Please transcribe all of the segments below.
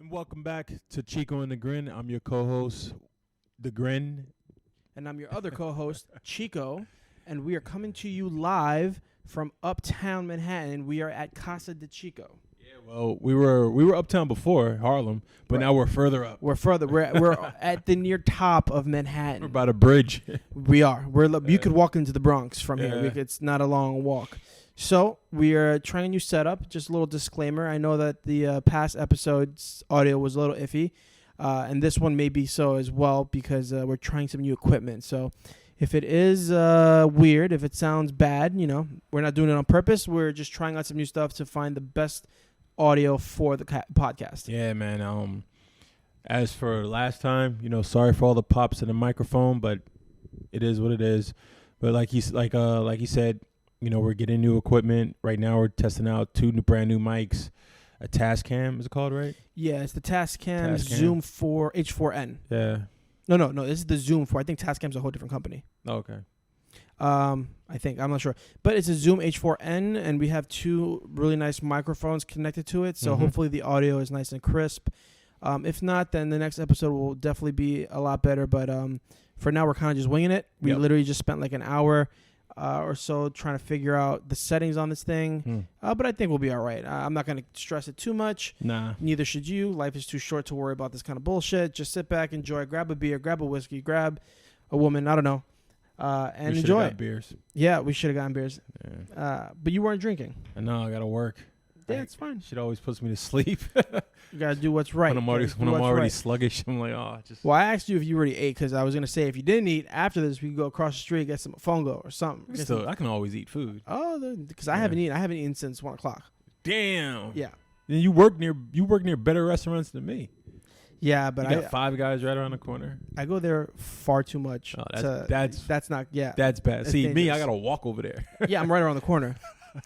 And welcome back to Chico and the Grin. I'm your co-host, the Grin. And I'm your other co-host, Chico. And we are coming to you live from uptown Manhattan. We are at Casa de Chico. Yeah, well, we were uptown before, Harlem, but now we're further up. We're further. We're at the near top of Manhattan. We're by the bridge. We are. You could walk into the Bronx from here. It's not a long walk. So we are trying a new setup. Just a little disclaimer. I know that the past episode's audio was a little iffy, and this one may be so as well because we're trying some new equipment. So if it is weird, if it sounds bad, we're not doing it on purpose. We're just trying out some new stuff to find the best audio for the podcast. Yeah, man. As for last time, sorry for all the pops in the microphone, but it is what it is. But like he said. We're getting new equipment. Right now we're testing out two brand new mics. A Tascam, is it called, right? Yeah, it's the Tascam Zoom 4 H4n. Yeah. No, this is the Zoom 4. I think Tascam's a whole different company. Oh, okay. I think. I'm not sure. But it's a Zoom H4n, and we have two really nice microphones connected to it, so hopefully the audio is nice and crisp. If not, then the next episode will definitely be a lot better. But for now, we're kind of just winging it. We literally just spent like an hour or so trying to figure out the settings on this thing. But I think we'll be all right. I'm not going to stress it too much. Nah. Neither should you. Life is too short to worry about this kind of bullshit. Just sit back, enjoy, grab a beer, grab a whiskey, grab a woman, I don't know, and enjoy it. Beers. Yeah, we should have gotten beers. Yeah. But you weren't drinking. I know, I got to work. Yeah, it's fine. Shit always puts me to sleep. You got to do what's right. When I'm already sluggish, I'm like, just. Well, I asked you if you already ate because I was going to say if you didn't eat, after this, we could go across the street, get some fongo or something. I can always eat food. Oh, because I haven't eaten. I haven't eaten since 1 o'clock. Damn. Yeah. Then you work near better restaurants than me. Yeah, but you got Five Guys right around the corner. I go there far too much. Oh, that's not. Yeah. That's bad. See, dangerous. me, I got to walk over there. Yeah, I'm right around the corner.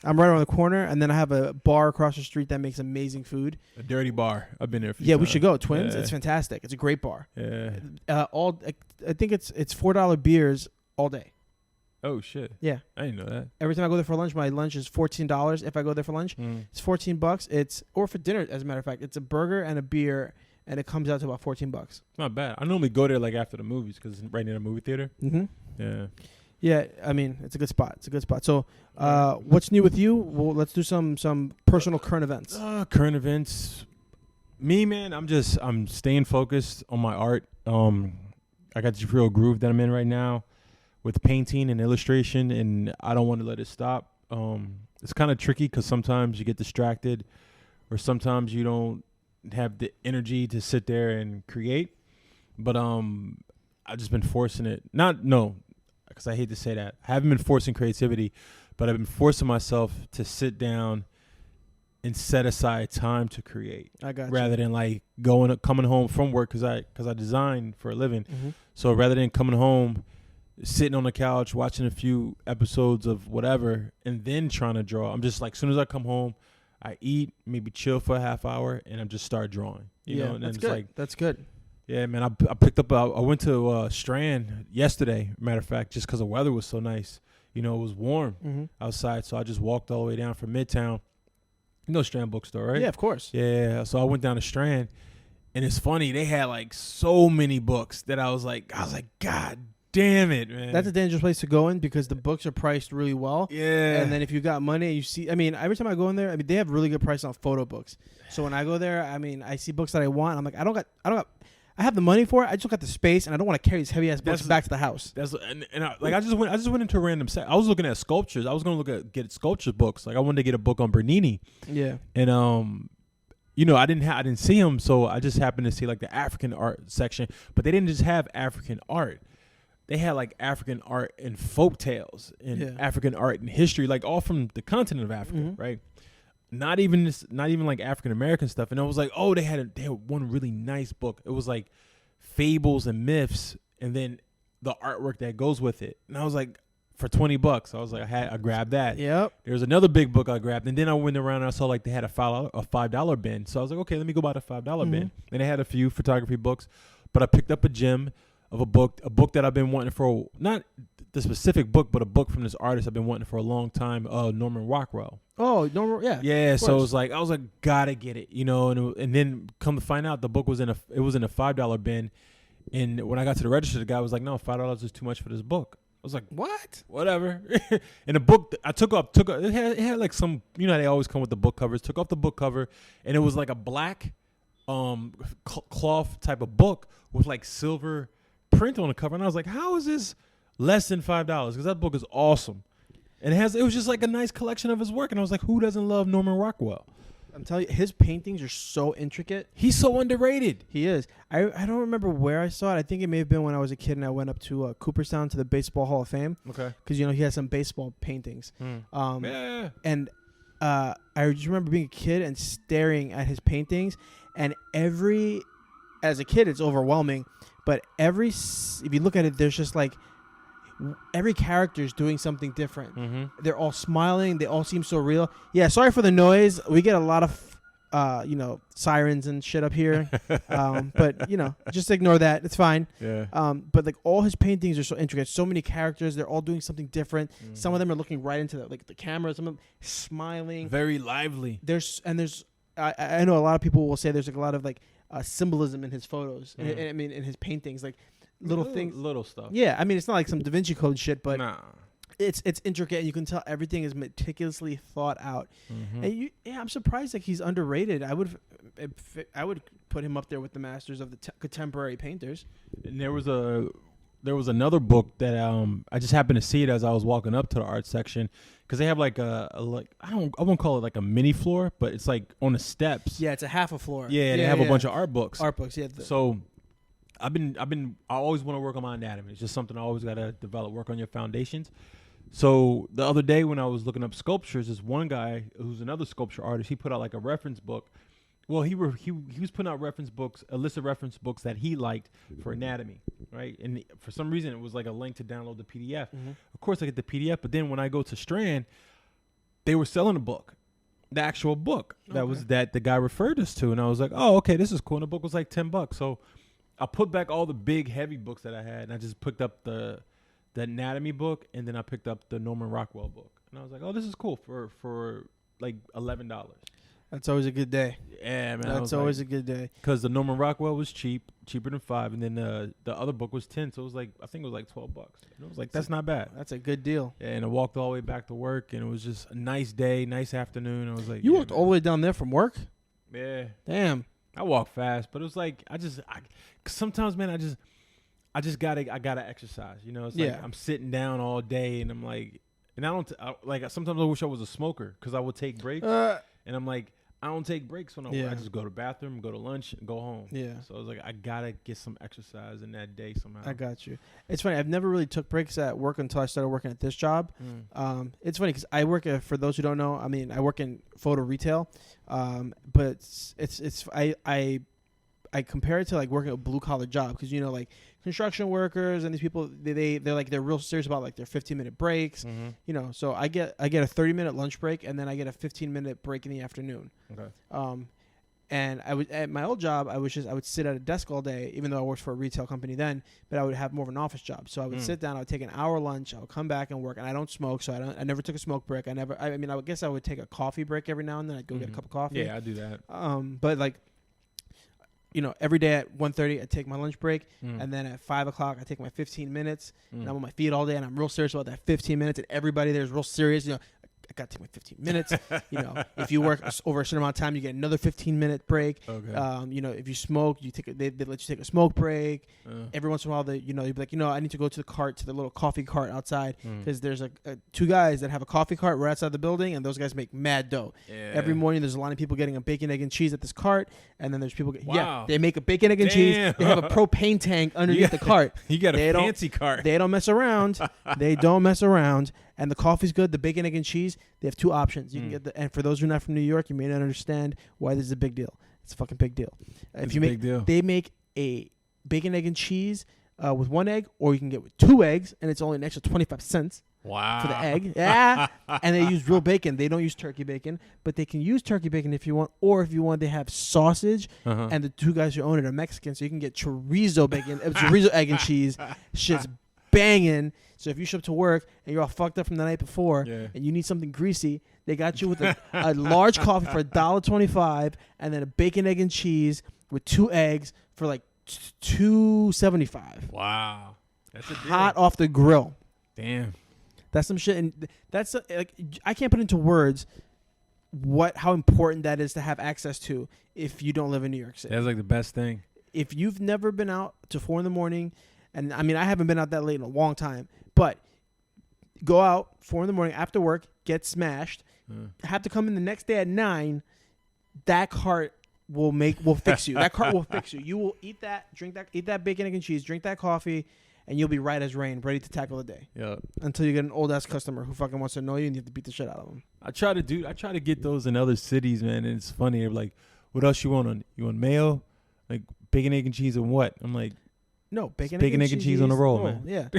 And then I have a bar across the street that makes amazing food. A dirty bar. I've been there a few times. We should go. Twins. Yeah. It's fantastic. It's a great bar. Yeah. I think it's $4 beers all day. Oh shit. Yeah. I didn't know that. Every time I go there for lunch, my lunch is $14. If I go there for lunch, it's $14. Or for dinner, as a matter of fact, it's a burger and a beer, and it comes out to about $14. It's not bad. I normally go there like after the movies because it's right near the movie theater. Yeah. Yeah, I mean, it's a good spot. So, what's new with you? Well, let's do some personal current events. Current events. Me, man, I'm staying focused on my art. I got this real groove that I'm in right now with painting and illustration, and I don't want to let it stop. It's kind of tricky because sometimes you get distracted or sometimes you don't have the energy to sit there and create. But I've just been forcing it. Because I hate to say that. I haven't been forcing creativity, but I've been forcing myself to sit down and set aside time to create. I got rather than like coming home from work because I design for a living. So rather than coming home, sitting on the couch, watching a few episodes of whatever, and then trying to draw. I'm just like, as soon as I come home, I eat, maybe chill for a half hour, and I'm just start drawing. You know? And that's then good. It's like, that's good. Yeah, man, I picked up, I went to Strand yesterday, matter of fact, just because the weather was so nice. It was warm outside, so I just walked all the way down from Midtown. Strand bookstore, right? Yeah, of course. Yeah, so I went down to Strand, and it's funny, they had like so many books that I was like, God damn it, man. That's a dangerous place to go in because the books are priced really well. Yeah. And then if you got money, you see, every time I go in there, they have really good price on photo books. So when I go there, I see books that I want. I'm like, I have the money for it. I just got the space, and I don't want to carry these heavy ass books back to the house. I just went into a random set. I was looking at sculptures. I was gonna get sculpture books. Like I wanted to get a book on Bernini. Yeah. And I didn't see them, so I just happened to see like the African art section. But they didn't just have African art. They had like African art and folk tales and African art and history, like all from the continent of Africa, right? Not even like African American stuff. And I was like, oh, they had one really nice book. It was like fables and myths, and then the artwork that goes with it. And I was like, for $20, I was like, I grabbed that. Yep. There was another big book I grabbed, and then I went around and I saw like they had a $5 bin. So I was like, okay, let me go buy the $5 bin. And they had a few photography books, but I picked up a gem of a book that I've been wanting for, not the specific book, but a book from this artist I've been wanting for a long time, Norman Rockwell. Oh, Norman, yeah. Yeah, so it was like, I was like, gotta get it, and then come to find out the book was in a $5 bin, and when I got to the register, the guy was like, no, $5 is too much for this book. I was like, what? Whatever. And the book, I took off, it had like some, they always come with the book covers, took off the book cover, and it was like a black cloth type of book with like silver print on the cover, and I was like, how is this less than $5? Because that book is awesome, and it was just like a nice collection of his work, and I was like, who doesn't love Norman Rockwell? I'm telling you, his paintings are so intricate. He's so underrated. He is. I don't remember where I saw it. I think it may have been when I was a kid and I went up to Cooperstown to the Baseball Hall of Fame. Okay. Because he has some baseball paintings. Yeah. And I just remember being a kid and staring at his paintings, and as a kid it's overwhelming, but if you look at it, there's just like every character is doing something different. Mm-hmm. They're all smiling. They all seem so real. Yeah, sorry for the noise. We get a lot of, sirens and shit up here. But, just ignore that. It's fine. Yeah. But, like, all his paintings are so intricate. So many characters. They're all doing something different. Mm-hmm. Some of them are looking right into the camera. Some of them smiling. Very lively. I know a lot of people will say there's, like, a lot of, like, symbolism in his photos. Mm-hmm. And in his paintings, like, little stuff. Yeah, I mean, it's not like some Da Vinci Code shit, but it's intricate, and you can tell everything is meticulously thought out. Mm-hmm. And I'm surprised like he's underrated. I would put him up there with the masters of the contemporary painters. And there was another book that I just happened to see it as I was walking up to the art section, because they have like I won't call it like a mini floor, but it's like on the steps. Yeah, it's a half a floor. Yeah, they have a bunch of art books. Yeah. So I always want to work on my anatomy. It's just something I always got to develop, work on your foundations. So the other day when I was looking up sculptures, this one guy who's another sculpture artist, he put out like a reference book. Well, he was putting out reference books, a list of reference books that he liked for anatomy, right? And for some reason, it was like a link to download the PDF. Mm-hmm. Of course, I get the PDF, but then when I go to Strand, they were selling a book, the actual book that the guy referred us to, and I was like, oh, okay, this is cool. And the book was like $10, so I put back all the big heavy books that I had, and I just picked up the anatomy book, and then I picked up the Norman Rockwell book, and I was like, oh, this is cool for like $11. That's always a good day. Yeah, man. That's always a good day. Because the Norman Rockwell was cheaper than $5, and then the other book was $10, so it was like, I think it was like $12. And I was like, that's not bad. That's a good deal. Yeah, and I walked all the way back to work, and it was just a nice day, nice afternoon. I was like, you walked all the way down there from work? Yeah. Damn. I walk fast, but it was like sometimes, man, I gotta exercise. It's like I'm sitting down all day, and I'm like, and sometimes I wish I was a smoker, because I would take breaks, and I'm like, I don't take breaks when I work. I just go to the bathroom, go to lunch, and go home. Yeah. So I was like, I gotta get some exercise in that day somehow. I got you. It's funny. I've never really took breaks at work until I started working at this job. It's funny because I work for those who don't know. I mean, I work in photo retail, but I compare it to like working a blue collar job, because like construction workers and these people, they're real serious about like their 15-minute breaks. Mm-hmm. So I get a 30-minute lunch break, and then I get a 15-minute break in the afternoon. Okay. And I would, at my old job, I would sit at a desk all day, even though I worked for a retail company then, but I would have more of an office job. So I would sit down, I would take an hour lunch, I would come back and work, and I don't smoke, so I never took a smoke break. I guess I would take a coffee break every now and then. I'd go get a cup of coffee. Yeah, I do that. But like, every day at 1:30, I take my lunch break, and then at 5 o'clock, I take my 15 minutes, and I'm on my feet all day, and I'm real serious about that 15 minutes, and everybody there is real serious. I got to take my 15 minutes. If you work over a certain amount of time, you get another 15-minute break. Okay. If you smoke, they let you take a smoke break. Every once in a while, you'd be like, I need to go to the little coffee cart outside, because there's two guys that have a coffee cart right outside the building, and those guys make mad dough. Yeah. Every morning, there's a line of people getting a bacon, egg, and cheese at this cart, and then there's people. They make a bacon, egg, and cheese. They have a propane tank underneath the cart. You got a fancy cart. They don't mess around. They don't mess around. And the coffee's good. The bacon, egg, and cheese, they have two options. You can get and for those who are not from New York, you may not understand why this is a big deal. It's a fucking big deal. They make a bacon, egg, and cheese with one egg, or you can get with two eggs, and it's only an extra 25 cents. Wow. For the egg. Yeah. And they use real bacon. They don't use turkey bacon, but they can use turkey bacon if you want. Or if you want, they have sausage. And the two guys who own it are Mexican, so you can get chorizo bacon, chorizo egg and cheese. Shit's banging. So if you show up to work and you're all fucked up from the night before and you need something greasy, they got you with a large coffee for $1.25 and then a bacon, egg, and cheese with 2 eggs for like $2.75. Wow. That's a deal. Hot off the grill. Damn. That's some shit, and that's like I can't put into words how important that is to have access to if you don't live in New York City. That's like the best thing. If you've never been out to 4 a.m, and I mean I haven't been out that late in a long time, but go out 4 a.m. after work, get smashed, have to come in the next day at 9. That cart will fix you. That cart will fix you. You will eat that, eat that bacon, egg, and cheese, drink that coffee. And you'll be right as rain, ready to tackle the day. Yeah. Until you get an old ass customer who fucking wants to annoy you, and you have to beat the shit out of them. I try to get those in other cities, man, and it's funny. They're like, "What else you want you want mayo, like bacon, egg, and cheese, and what?" I'm like, "No, bacon, egg, and cheese on the roll, man." Yeah.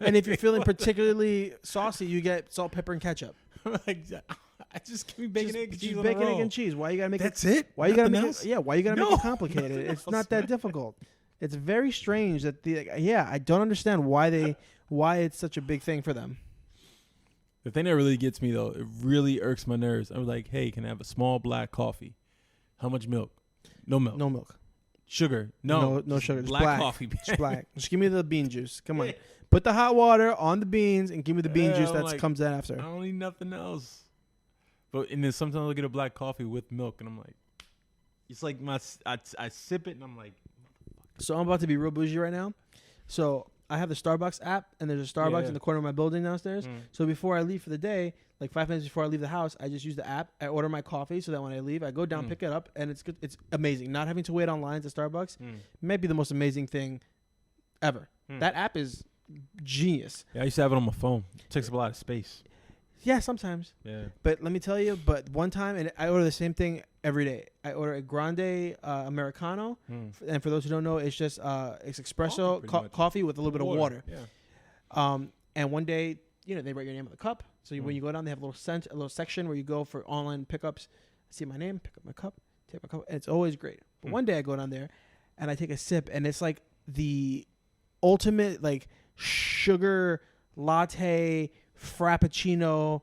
and if you're feeling particularly saucy, you get salt, pepper, and ketchup. Like, I just give me bacon, egg, and cheese on bacon, the roll. egg, and cheese. Why you gotta make That's it? Why you Nothing gotta make else? it? Yeah. Why you gotta make it complicated? It's not that difficult. It's very strange that I don't understand why it's such a big thing for them. The thing that really gets me though, it really irks my nerves. I was like, "Hey, can I have a small black coffee? How much milk? No milk. No milk. Sugar? No sugar. Just black coffee. Just black. Just give me the bean juice. Come on. Put the hot water on the beans and give me the bean juice that comes in after. I don't need nothing else." And then sometimes I'll get a black coffee with milk, and I'm like, it's like I sip it, and I'm like. So I'm about to be real bougie right now. So I have the Starbucks app, and there's a Starbucks in the corner of my building downstairs. So before I leave for the day, like 5 minutes before I leave the house, I just use the app. I order my coffee so that when I leave, I go down, pick it up, and it's good. It's amazing. Not having to wait online to Starbucks might be the most amazing thing ever. That app is genius. Yeah, I used to have it on my phone. It takes up a lot of space. Yeah, sometimes. Yeah. But let me tell you, one time, and I order the same thing every day. I order a grande Americano. And for those who don't know, it's just it's espresso coffee with a little bit of water. Yeah. And one day, they write your name on the cup. So when you go down, they have a little section where you go for online pickups. I see my name, pick up my cup, take my cup, and it's always great. But one day I go down there, and I take a sip, and it's like the ultimate like sugar latte, frappuccino,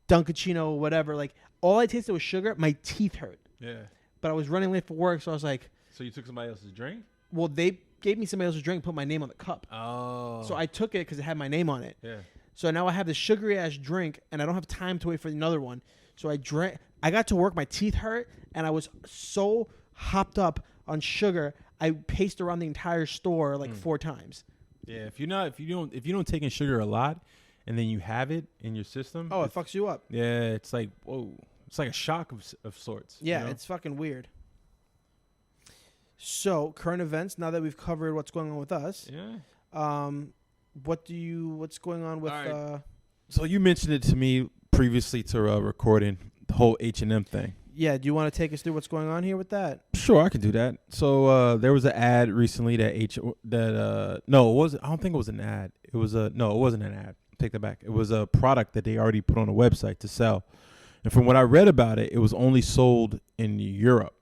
Dunkachino, whatever. Like all I tasted was sugar. My teeth hurt. Yeah. But I was running late for work, so I was like. So you took somebody else's drink? Well, they gave me somebody else's drink, put my name on the cup. Oh. So I took it because it had my name on it. Yeah. So now I have this sugary ass drink, and I don't have time to wait for another one. So I drank. I got to work. My teeth hurt, and I was so hopped up on sugar. I paced around the entire store like 4 times. Yeah. If you don't take in sugar a lot. And then you have it in your system. Oh, it fucks you up. Yeah, it's like, whoa. It's like a shock of sorts. Yeah, It's fucking weird. So, current events, now that we've covered what's going on with us. Yeah. What's going on with... Right. So, you mentioned it to me previously to recording, the whole H&M thing. Yeah, do you want to take us through what's going on here with that? Sure, I can do that. So, there was an ad recently no, it wasn't. I don't think it was an ad. It wasn't an ad. Take that back. It was a product that they already put on a website to sell. And from what I read about it, it was only sold in Europe.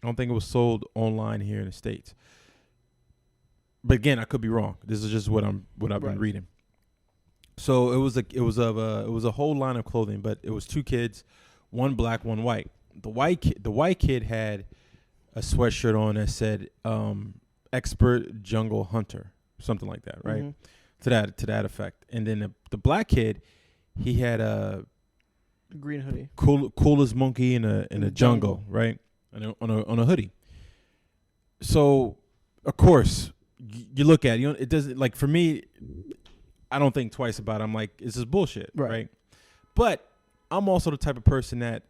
I don't think it was sold online here in the States. But again, I could be wrong. This is just what I've been reading. So it was a whole line of clothing, but it was 2 kids, one black, one white. The white kid had a sweatshirt on that said expert jungle hunter, something like that, right? Mm-hmm. To that effect. And then the black kid, he had a green hoodie, coolest monkey in a jungle, right? On a hoodie. So, of course, you look at it, it doesn't, like, for me, I don't think twice about it. I'm like, this is bullshit, right? But I'm also the type of person that,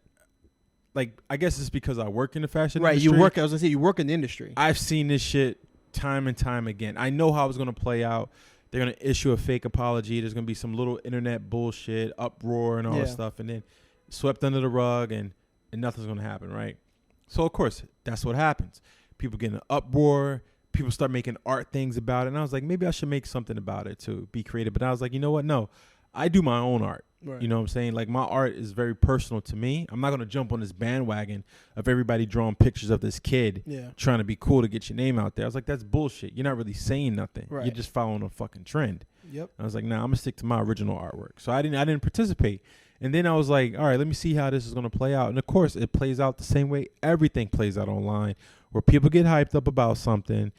like, I guess it's because I work in the fashion industry. Right, I was gonna say you work in the industry. I've seen this shit time and time again. I know how it's gonna play out. They're going to issue a fake apology. There's going to be some little internet bullshit, uproar and all that stuff. And then swept under the rug and nothing's going to happen, right? So, of course, that's what happens. People get an uproar. People start making art things about it. And I was like, maybe I should make something about it to be creative. But I was like, you know what? No, I do my own art. Right. You know what I'm saying? Like, my art is very personal to me. I'm not going to jump on this bandwagon of everybody drawing pictures of this kid trying to be cool to get your name out there. I was like, that's bullshit. You're not really saying nothing. Right. You're just following a fucking trend. Yep. I was like, nah, I'm going to stick to my original artwork. So I didn't participate. And then I was like, all right, let me see how this is going to play out. And, of course, it plays out the same way everything plays out online, where people get hyped up about something.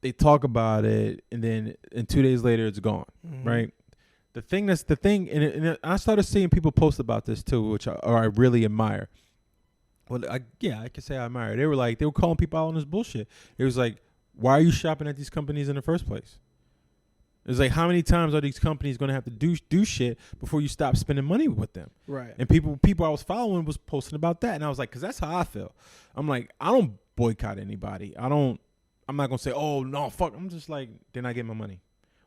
They talk about it, and then 2 days later, it's gone, right? The thing, and I started seeing people post about this too, which I really admire. Well, I can say I admire. They were calling people out on this bullshit. It was like, why are you shopping at these companies in the first place? It's like, how many times are these companies going to have to do shit before you stop spending money with them? Right. And people I was following was posting about that, and I was like, because that's how I feel. I'm like, I don't boycott anybody. I'm not going to say, oh, no, fuck. I'm just like, then I get my money.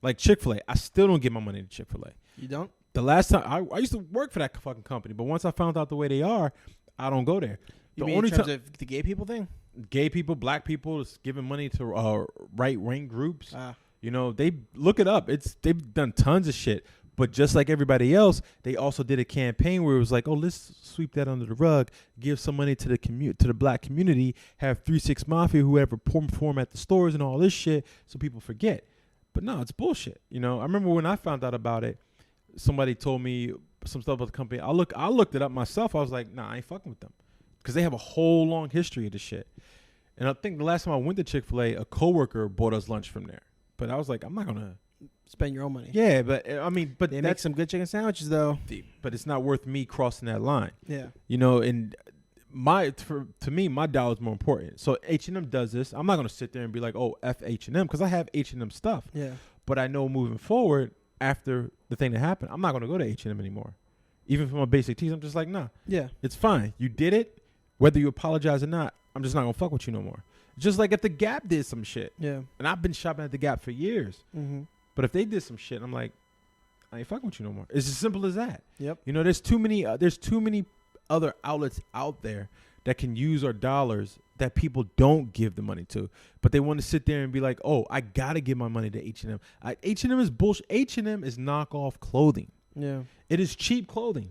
Like Chick-fil-A, I still don't give my money to Chick-fil-A. You don't? The last time, I used to work for that fucking company, but once I found out the way they are, I don't go there. You mean in terms of the gay people thing? Gay people, black people, is giving money to right-wing groups. You know, they look it up. They've done tons of shit. But just like everybody else, they also did a campaign where it was like, oh, let's sweep that under the rug, give some money to the black community, have 3-6 Mafia, whoever perform at the stores and all this shit, so people forget. But no, it's bullshit. You know, I remember when I found out about it, somebody told me some stuff about the company. I looked it up myself. I was like, nah, I ain't fucking with them, because they have a whole long history of this shit. And I think the last time I went to Chick-fil-A, a coworker bought us lunch from there. But I was like, I'm not gonna spend your own money. Yeah, but I mean, but they make some good chicken sandwiches though. But it's not worth me crossing that line. Yeah, you know, and to me, my dollar is more important. So H&M does this. I'm not gonna sit there and be like, oh, F H&M, because I have H&M stuff. Yeah. But I know moving forward, after the thing that happened, I'm not gonna go to H&M anymore. Even for my basic tees, I'm just like, nah. Yeah. It's fine. You did it. Whether you apologize or not, I'm just not gonna fuck with you no more. Just like if the Gap did some shit. Yeah. And I've been shopping at the Gap for years. Mm-hmm. But if they did some shit, I'm like, I ain't fucking with you no more. It's as simple as that. Yep. You know, there's too many other outlets out there that can use our dollars that people don't give the money to, but they want to sit there and be like, oh, I gotta give my money to H&M. H&M is bullshit. H&M is knockoff clothing. Yeah. It is cheap clothing.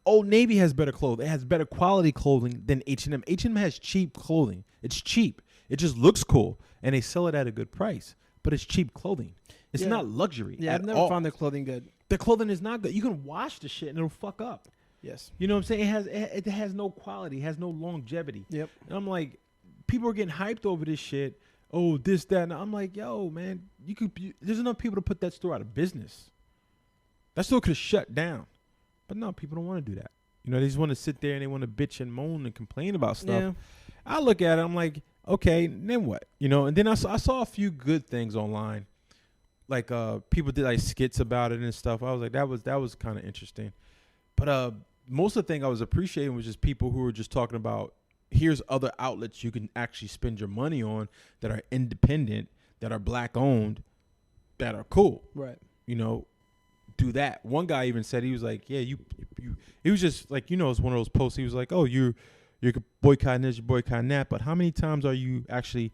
Old Navy has better clothing. It has better quality clothing than H&M. H&M has cheap clothing. It's cheap. It just looks cool, and they sell it at a good price, but it's cheap clothing. It's not luxury. Yeah, I've never found their clothing good. Their clothing is not good. You can wash the shit and it'll fuck up. Yes. You know what I'm saying? It has no quality. It has no longevity. Yep. And I'm like, people are getting hyped over this shit. Oh, this, that. And I'm like, yo, man, there's enough people to put that store out of business. That store could have shut down. But no, people don't want to do that. You know, they just want to sit there and they want to bitch and moan and complain about stuff. Yeah. I look at it, I'm like, okay, then what? You know, and then I saw a few good things online. Like people did like skits about it and stuff. I was like, that was kind of interesting. But most of the thing I was appreciating was just people who were just talking about, here's other outlets you can actually spend your money on that are independent, that are black owned, that are cool. Right. You know, do that. One guy even said, he was like, yeah, you he was just like, you know, it's one of those posts. He was like, oh, you're boycotting this, you're boycotting that, but how many times are you actually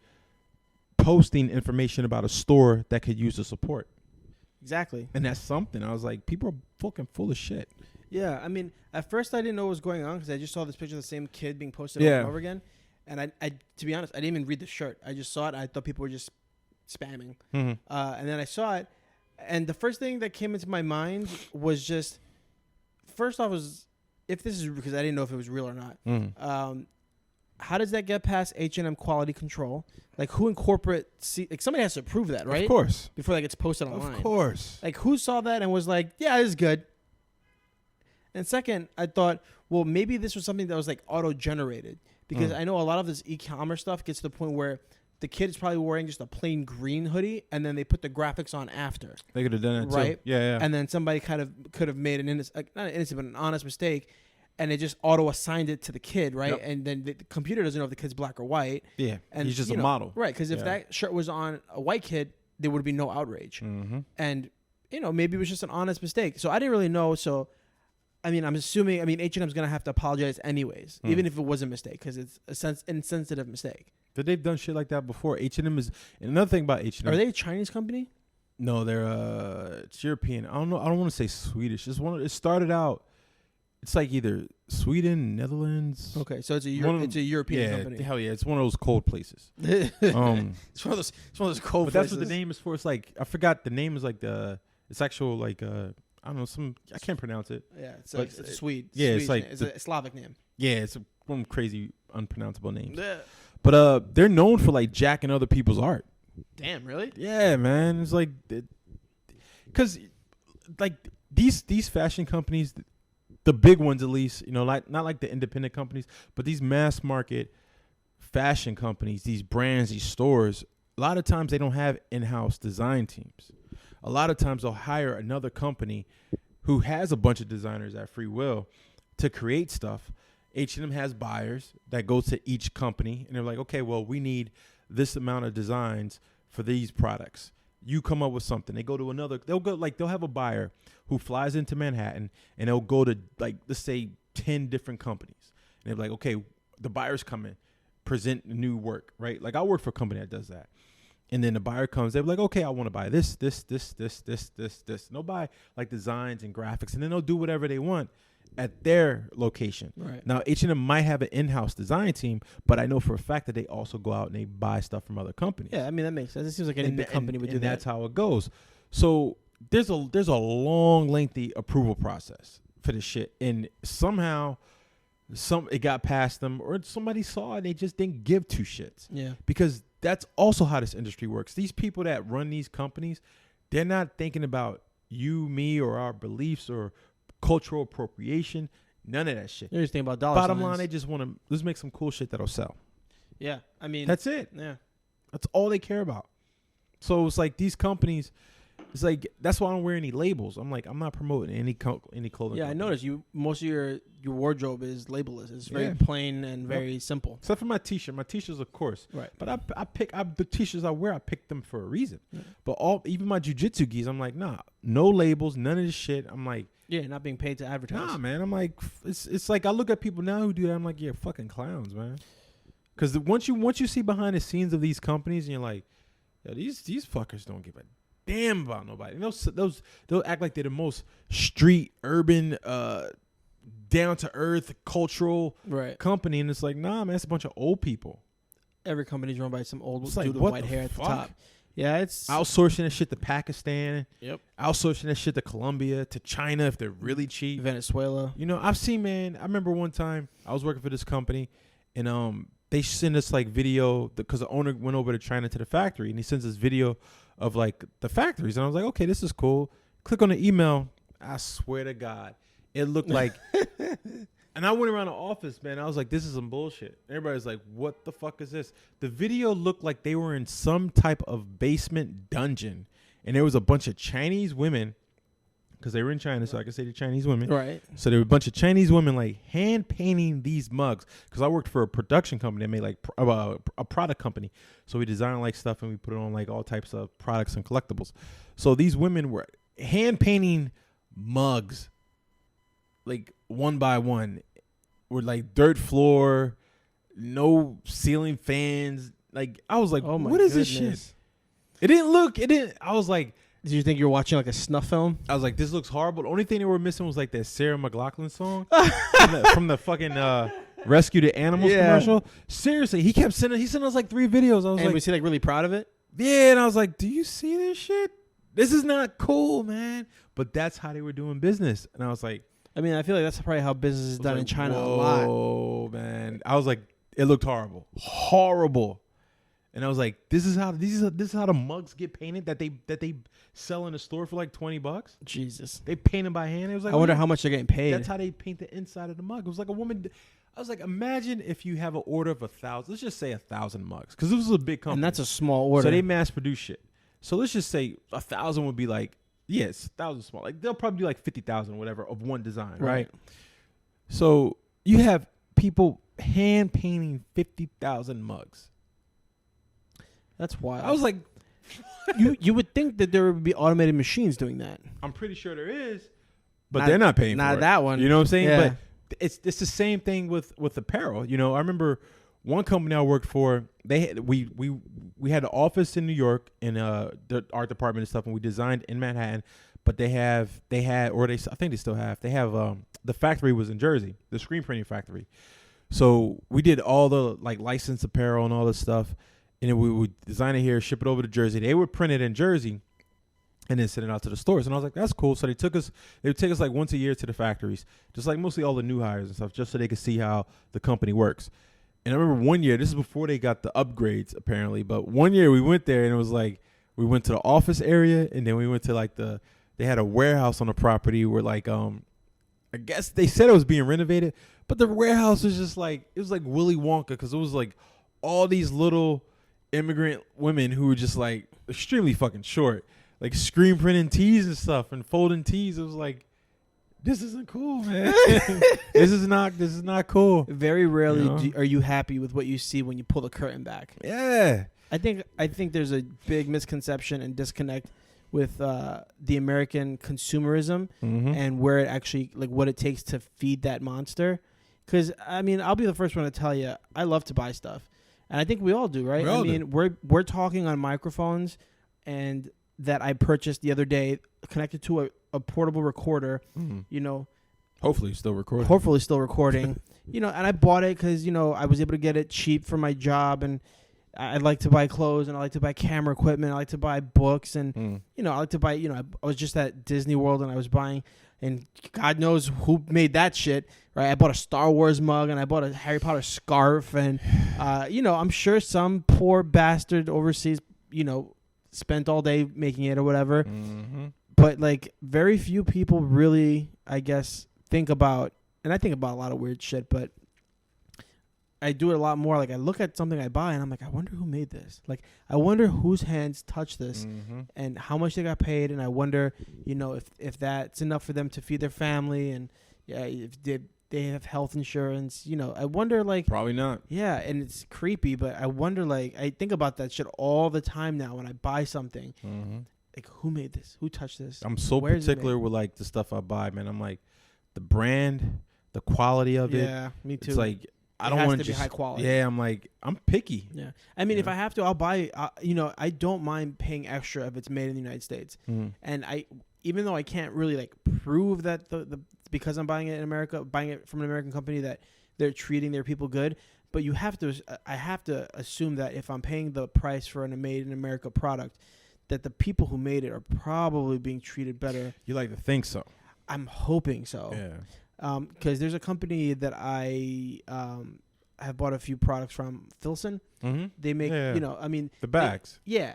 posting information about a store that could use the support? Exactly. And that's something. I was like, people are fucking full of shit. Yeah, I mean, at first I didn't know what was going on because I just saw this picture of the same kid being posted over and over again. And I, to be honest, I didn't even read the shirt. I just saw it. I thought people were just spamming. Mm-hmm. And then I saw it. And the first thing that came into my mind was just, first off was, if this is, because I didn't know if it was real or not. Mm-hmm. How does that get past H&M quality control? Like, who incorporates, like, somebody has to approve that, right? Of course. Before that gets posted online. Of course. Like, who saw that and was like, yeah, this is good. And second, I thought, well, maybe this was something that was like auto-generated, because I know a lot of this e-commerce stuff gets to the point where the kid is probably wearing just a plain green hoodie, and then they put the graphics on after. They could have done that right? too. Yeah. And then somebody kind of could have made not an innocent, but an honest mistake, and they just auto-assigned it to the kid, right? Yep. And then the computer doesn't know if the kid's black or white. Yeah, and he's just a model. Right, because if that shirt was on a white kid, there would be no outrage. Mm-hmm. And, maybe it was just an honest mistake. So I didn't really know, so... I mean, I'm assuming. H&M's gonna have to apologize anyways, even if it was a mistake, because it's a insensitive mistake. But they've done shit like that before. H&M is, and another thing about H&M. Are they a Chinese company? No, they're it's European. I don't know. I don't want to say Swedish. It started out. It's like either Sweden, Netherlands. Okay, so it's a European company. Hell yeah, it's one of those cold places. It's one of those cold but places. that's what the name is for. It's like I forgot the name is like it's actual like I don't know I can't pronounce it. Yeah, it's like it's Swede. Yeah, Swedish it's like name. It's a Slavic name. Yeah, it's one crazy unpronounceable names. Yeah. But they're known for like jacking other people's art. Damn, really? Yeah, man. It's like, because like these fashion companies, the big ones at least, you know, like not like the independent companies, but these mass market fashion companies, these brands, these stores, a lot of times they don't have in-house design teams. A lot of times they'll hire another company who has a bunch of designers at free will to create stuff. H&M has buyers that go to each company and they're like, okay, well, we need this amount of designs for these products. You come up with something. They go to another. They'll have a buyer who flies into Manhattan and they'll go to like, let's say 10 different companies. And they're like, okay, the buyers come in, present new work, right? Like I work for a company that does that. And then the buyer comes, they're like, okay, I want to buy this. And they'll buy like designs and graphics and then they'll do whatever they want at their location. Right. Now, H&M might have an in-house design team, but I know for a fact that they also go out and they buy stuff from other companies. Yeah, I mean, that makes sense. It seems like any big company would do that. And that's how it goes. So there's a long, lengthy approval process for this shit. And somehow it got past them or somebody saw it and they just didn't give two shits. Yeah. Because that's also how this industry works. These people that run these companies, they're not thinking about you, me, or our beliefs or cultural appropriation, none of that shit. They're just thinking about dollar Bottom signs. line, they just want to let's make some cool shit that'll sell. Yeah, I mean that's it. Yeah, that's all they care about. So it's like these companies. It's like that's why I don't wear any labels. I'm like I'm not promoting any clothing. Yeah, company. I noticed most of your wardrobe is labelless. It's very plain and very simple. Except for my t-shirt. My t-shirts, of course. Right. But the t-shirts I wear. I pick them for a reason. Yeah. But even my jiu-jitsu gis, I'm like no labels, none of this shit. I'm like. Yeah, not being paid to advertise. Nah, man. I'm like, it's like I look at people now who do that. I'm like, yeah, fucking clowns, man. Because once you see behind the scenes of these companies, and you're like, yeah, these fuckers don't give a damn about nobody. And they'll act like they're the most street, urban, down to earth, cultural company, and it's like, nah, man, it's a bunch of old people. Every company's run by some old dude with what white the hair at fuck? the top. Yeah, it's outsourcing that shit to Pakistan. Yep. Outsourcing that shit to Colombia, to China if they're really cheap. Venezuela. You know, I've seen, man. I remember one time I was working for this company, and they send us like video because the owner went over to China to the factory, and he sends us video of like the factories, and I was like, okay, this is cool. Click on the email. I swear to God, it looked like. And I went around the office, man. I was like, this is some bullshit. Everybody's like, what the fuck is this? The video looked like they were in some type of basement dungeon. And there was a bunch of Chinese women, because they were in China, so I can say the Chinese women. Right. So there were a bunch of Chinese women like hand painting these mugs. Because I worked for a production company that made like a product company. So we designed like stuff and we put it on like all types of products and collectibles. So these women were hand painting mugs, like one by one, with like dirt floor, no ceiling fans. Like I was like, oh my what is goodness. this shit? It didn't. I was like, did you think you were watching like a snuff film? I was like, this looks horrible. The only thing they were missing was like that Sarah McLachlan song from the fucking Rescue the Animals commercial. Seriously, he sent us like 3 videos. I was like, was he like really proud of it? Yeah, and I was like, do you see this shit? This is not cool, man. But that's how they were doing business, and I was like. I mean, I feel like that's probably how business is done in China a lot. Oh man, I was like, it looked horrible, and I was like, this is how the mugs get painted that they sell in the store for like $20. Jesus, they paint them by hand. It was like, I wonder how much they're getting paid. That's how they paint the inside of the mug. It was like a woman. I was like, imagine if you have an order of 1,000. Let's just say 1,000 mugs, because this was a big company, and that's a small order. So they mass produce shit. So let's just say 1,000 would be like. Yes, 1,000 small. Like they'll probably do like 50,000, whatever, of one design, right? So you have people hand painting 50,000 mugs. That's wild. I was like, you would think that there would be automated machines doing that. I'm pretty sure there is, but they're not paying for it. Not that one. You know what I'm saying? Yeah. But it's the same thing with apparel. You know, I remember one company I worked for, they had, we had an office in New York in the art department and stuff, and we designed in Manhattan. But I think they still have. They have the factory was in Jersey, the screen printing factory. So we did all the like licensed apparel and all this stuff, and then we would design it here, ship it over to Jersey. They would print it in Jersey, and then send it out to the stores. And I was like, that's cool. So they would take us like once a year to the factories, just like mostly all the new hires and stuff, just so they could see how the company works. And I remember one year, this is before they got the upgrades apparently, but one year we went there and it was like, we went to the office area, and then we went to like they had a warehouse on the property where like, I guess they said it was being renovated, but the warehouse was just like, it was like Willy Wonka, because it was like all these little immigrant women who were just like extremely fucking short, like screen printing tees and stuff and folding tees. It was like, this isn't cool, man. This is not cool. Very rarely are you happy with what you see when you pull the curtain back. Yeah. I think there's a big misconception and disconnect with the American consumerism and where it actually, like, what it takes to feed that monster. Because, I mean, I'll be the first one to tell you, I love to buy stuff. And I think we all do, right? We all do. We're talking on microphones and that I purchased the other day connected to a portable recorder, you know. Hopefully still recording. You know, and I bought it because, you know, I was able to get it cheap for my job, and I like to buy clothes, and I like to buy camera equipment. I like to buy books, and, you know, I like to buy, you know, I was just at Disney World and I was buying, and God knows who made that shit, right? I bought a Star Wars mug, and I bought a Harry Potter scarf, and, you know, I'm sure some poor bastard overseas, you know, spent all day making it or whatever. But, like, very few people really, I guess, think about, and I think about a lot of weird shit, but I do it a lot more. Like, I look at something I buy, and I'm like, I wonder who made this. Like, I wonder whose hands touched this and how much they got paid. And I wonder, you know, if that's enough for them to feed their family, and if they have health insurance. You know, I wonder, like, probably not. Yeah, and it's creepy, but I wonder, like, I think about that shit all the time now when I buy something. Like, who made this? Who touched this? I'm so particular with, like, the stuff I buy, man. I'm like, the brand, the quality of it. Yeah, me too. It's like, I don't want to be high quality. Yeah, I'm like, I'm picky. Yeah, I mean, if I have to, I'll buy. You know, I don't mind paying extra if it's made in the United States. And even though I can't really, like, prove that the because I'm buying it in America, buying it from an American company, that they're treating their people good. But you have to. I have to assume that if I'm paying the price for a made in America product, that the people who made it are probably being treated better. You like to think so? I'm hoping so. Yeah. Because there's a company that I have bought a few products from, Filson. They make, you know, I mean, the bags. They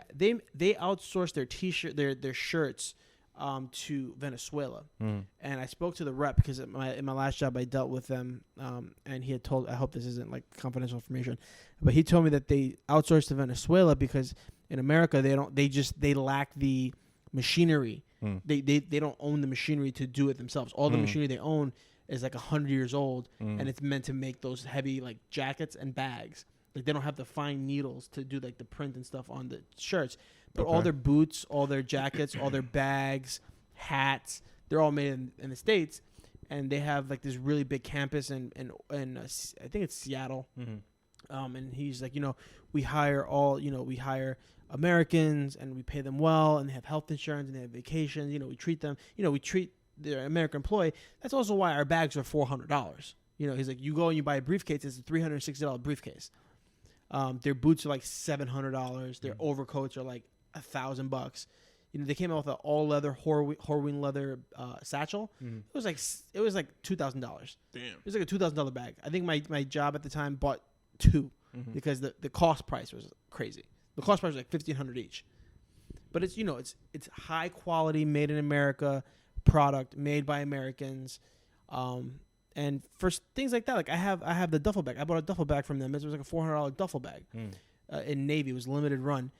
outsource their t-shirt, their shirts to Venezuela. And I spoke to the rep because in my last job I dealt with them, and he had told, I hope this isn't like confidential information, but he told me that they outsourced to Venezuela because in America they lack the machinery. They don't own the machinery to do it themselves. All the machinery they own is like 100 years old, and it's meant to make those heavy, like, jackets and bags. Like, they don't have the fine needles to do, like, the print and stuff on the shirts. But all their boots, all their jackets, all their bags, hats, they're all made in the States. And they have, like, this really big campus in I think it's Seattle. And he's like, you know, we hire Americans, and we pay them well, and they have health insurance, and they have vacations. You know, we treat them, you know, we treat their American employee. That's also why our bags are $400. You know, he's like, you go and you buy a briefcase, it's a $360 briefcase. Their boots are like $700. Their overcoats are like $1,000. You know, they came out with an all leather Horween leather satchel. It was like $2,000. Damn. It was like a $2,000 bag. I think my job at the time bought two because the cost price was crazy. The cost price was like $1,500 each. But it's, you know, it's high quality, made in America product, made by Americans. And for things like that, like I have the duffel bag. I bought a duffel bag from them. It was like a $400 duffel bag in Navy. It was limited run.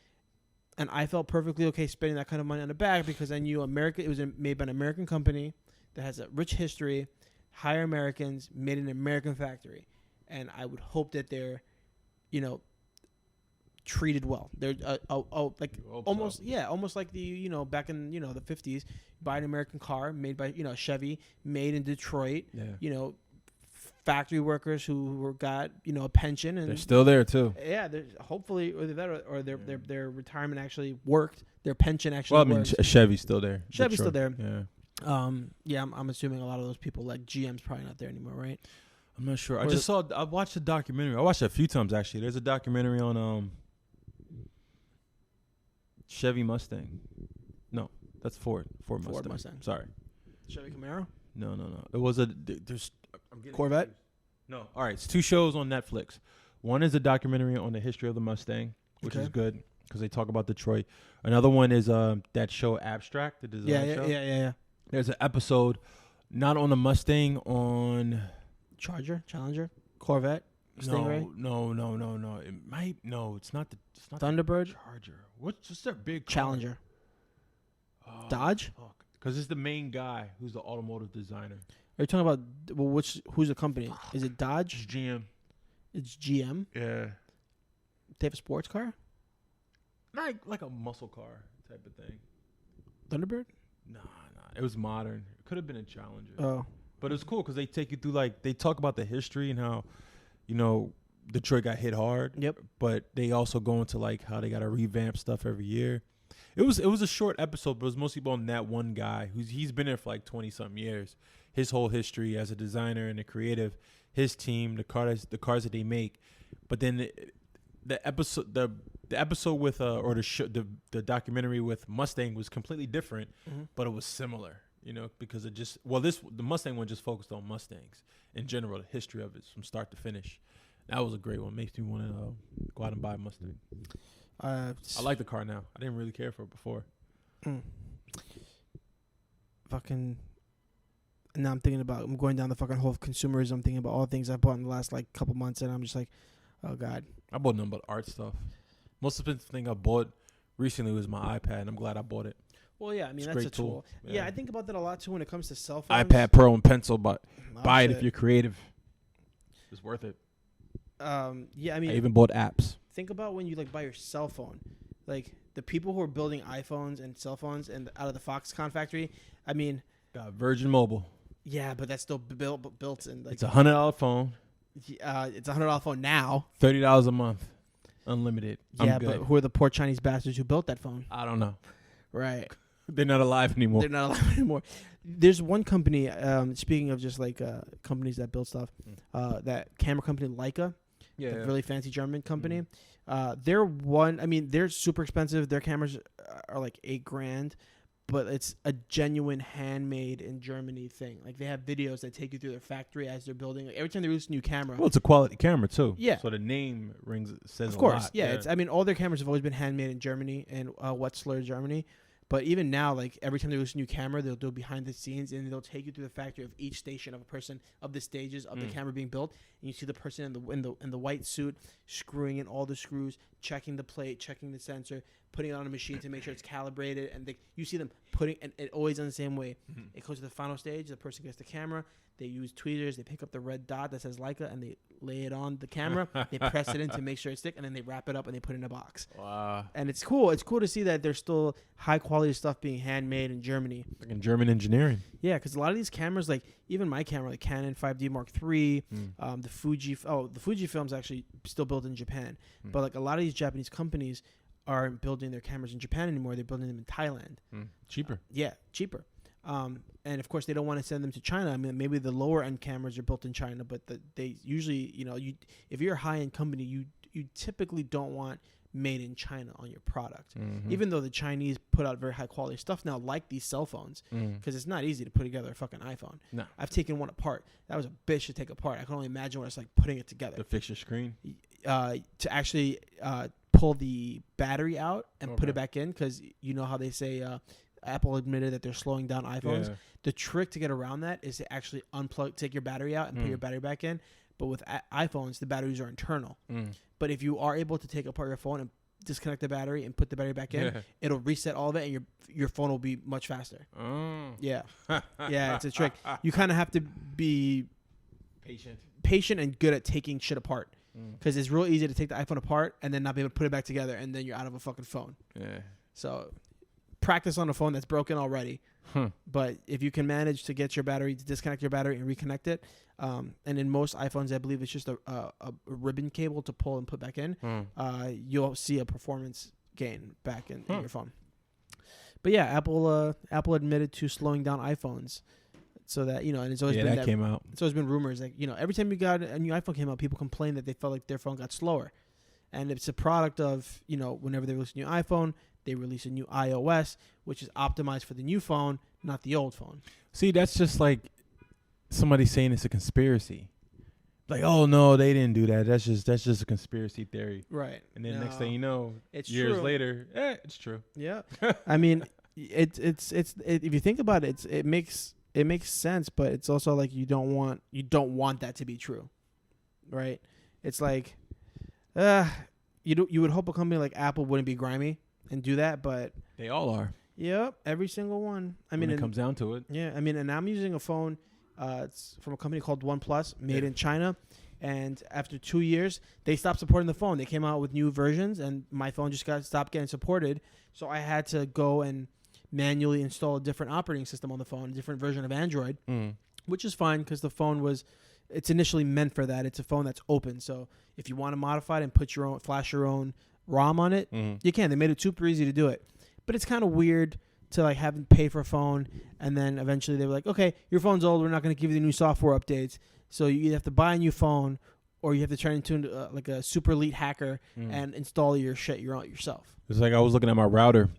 And I felt perfectly okay spending that kind of money on a bag because I knew it was made by an American company that has a rich history, hire Americans, made in an American factory. And I would hope that they're, you know, treated well. They're like almost almost like the, you know, back in, you know, the 50s, you buy an American car made by, you know, Chevy, made in Detroit, you know, factory workers who got a pension, and they're still there too. Yeah, hopefully, or their retirement actually worked. Their pension actually. Well, I mean, Chevy's still there. Chevy's still there. Yeah. Yeah, I'm assuming a lot of those people, like GM's, probably not there anymore, right? I'm not sure. I watched a documentary. I watched it a few times actually. There's a documentary on Chevy Mustang. No, that's Ford Mustang. Ford Mustang. Sorry. Chevy Camaro? No. It was Corvette? No. All right, it's 2 shows on Netflix. One is a documentary on the history of the Mustang, which is good because they talk about Detroit. Another one is that show Abstract, the design show. Yeah. There's an episode not on the Mustang, on Challenger, Corvette, Stingray. No. It's not Thunderbird, Charger. What's their big car? Challenger? Dodge? Because it's the main guy who's the automotive designer. Are you talking about who's the company? Is it Dodge? It's GM. It's GM? Yeah. They have a sports car? Like a muscle car type of thing. Thunderbird? Nah. It was modern. It could have been a Challenger. Oh. But it was cool because they take you through, they talk about the history and how, Detroit got hit hard. Yep. But they also go into, how they got to revamp stuff every year. It was a short episode, but it was mostly about that one guy he's been there for 20-something years. His whole history as a designer and a creative, his team, the cars that they make. But then the episode with the documentary with Mustang was completely different, but it was similar, because the Mustang one just focused on Mustangs in general, the history of it from start to finish. That was a great one. Makes me want to go out and buy a Mustang. I like the car now. I didn't really care for it before. Fucking. Now I'm going down the fucking whole consumerism. I'm thinking about all the things I bought in the last couple months, and I'm just like, oh god. I bought nothing but art stuff. Most of the thing I bought recently was my iPad, and I'm glad I bought it. Well, yeah, I mean, that's a tool. Yeah, I think about that a lot too when it comes to cell phones. iPad Pro and pencil, but buy it if you're creative. It's worth it. Yeah, I mean, I even bought apps. Think about when you buy your cell phone, the people who are building iPhones and cell phones and out of the Foxconn factory. I mean, got Virgin Mobile. Yeah, but that's still built in. It's $100 phone. It's $100 phone now. $30 a month, unlimited. Yeah, but who are the poor Chinese bastards who built that phone? I don't know. Right. They're not alive anymore. There's one company. Speaking of just companies that build stuff, that camera company Leica. Yeah, the really fancy German company. They're super expensive. Their cameras are $8,000, but it's a genuine handmade in Germany thing. They have videos that take you through their factory as they're building. Every time they release a new camera. Well, it's a quality camera too. Yeah. So the name says of course, a lot. Yeah. All their cameras have always been handmade in Germany and Wetzlar, Germany. But even now, every time they release a new camera, they'll do behind the scenes and they'll take you through the factory of each station of a person, of the stages of the camera being built. And you see the person in the white suit screwing in all the screws, checking the plate, checking the sensor, putting it on a machine to make sure it's calibrated. And you see them putting, and it always done the same way. It goes to the final stage. The person gets the camera. They use tweezers. They pick up the red dot that says Leica and they lay it on the camera. They press it in to make sure it's thick, and then they wrap it up and they put it in a box. Wow. And it's cool. It's cool to see that there's still high quality stuff being handmade in Germany. In German engineering. Yeah, because a lot of these cameras, even my camera, Canon 5D Mark III, the Fujifilm's actually still built in Japan. But a lot of these Japanese companies aren't building their cameras in Japan anymore. They're building them in Thailand. Cheaper. Cheaper. And of course they don't want to send them to China. I mean, maybe the lower end cameras are built in China, but they usually, if you're a high end company, you typically don't want made in China on your product. Even though the Chinese put out very high quality stuff now, like these cell phones, because it's not easy to put together a fucking iPhone. No. I've taken one apart. That was a bitch to take apart. I can only imagine what it's like putting it together. To fix your screen? To actually pull the battery out and put it back in, because you know how they say Apple admitted that they're slowing down iPhones. Yeah. The trick to get around that is to actually take your battery out and put your battery back in. But with iPhones, the batteries are internal. But if you are able to take apart your phone and disconnect the battery and put the battery back in, it'll reset all of it, and your phone will be much faster. Oh. Yeah. Yeah, it's a trick. You kind of have to be patient and good at taking shit apart. Because it's real easy to take the iPhone apart and then not be able to put it back together, and then you're out of a fucking phone. Yeah. So practice on a phone that's broken already. But if you can manage to get your battery, to disconnect your battery and reconnect it, And in most iPhones, I believe it's just a ribbon cable to pull and put back in. You'll see a performance gain back in your phone. But yeah, Apple admitted to slowing down iPhones, so that and it's always been that came out. It's always been rumors like every time you got a new iPhone came out, people complained that they felt like their phone got slower, and it's a product of whenever they release a new iPhone, they release a new iOS, which is optimized for the new phone, not the old phone. See, that's just like somebody saying it's a conspiracy. Like, oh no, they didn't do that. That's just a conspiracy theory. Right. And then next thing you know, it's years true. Later, it's true. Yeah. I mean, it's if you think about it, it makes sense, but it's also like you don't want that to be true. Right? It's like you would hope a company like Apple wouldn't be grimy and do that, but they all are. Yep, every single one. I mean, when it comes down to it. Yeah, I mean, and I'm using a phone. It's from a company called OnePlus, made in China. And after 2 years, they stopped supporting the phone. They came out with new versions, and my phone just stopped getting supported. So I had to go and manually install a different operating system on the phone, a different version of Android, which is fine because the phone it's initially meant for that. It's a phone that's open. So if you want to modify it and flash your own ROM on it, you can. They made it super easy to do it. But it's kind of weird to like have them pay for a phone, and then eventually they were like, okay, your phone's old, we're not going to give you the new software updates, so you either have to buy a new phone or you have to turn into like a super elite hacker and install your shit yourself. It's like I was looking at my router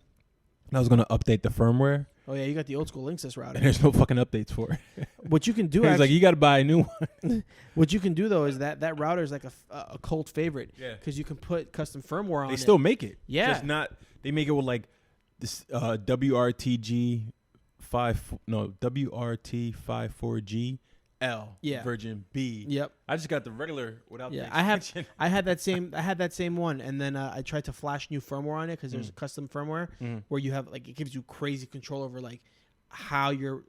and I was going to update the firmware. Oh yeah, you got the old school Linksys router. And there's no fucking updates for it. What you can do He's like, you got to buy a new one. What you can do though is that router is like a cult favorite. Yeah. Because you can put custom firmware on it. They still make it. Yeah. Just not, they make it with like this WRT 54G L version B. Yep. I just got the regular without the extension. I had that same one, and then I tried to flash new firmware on it because there's a custom firmware where you have like it gives you crazy control over like how your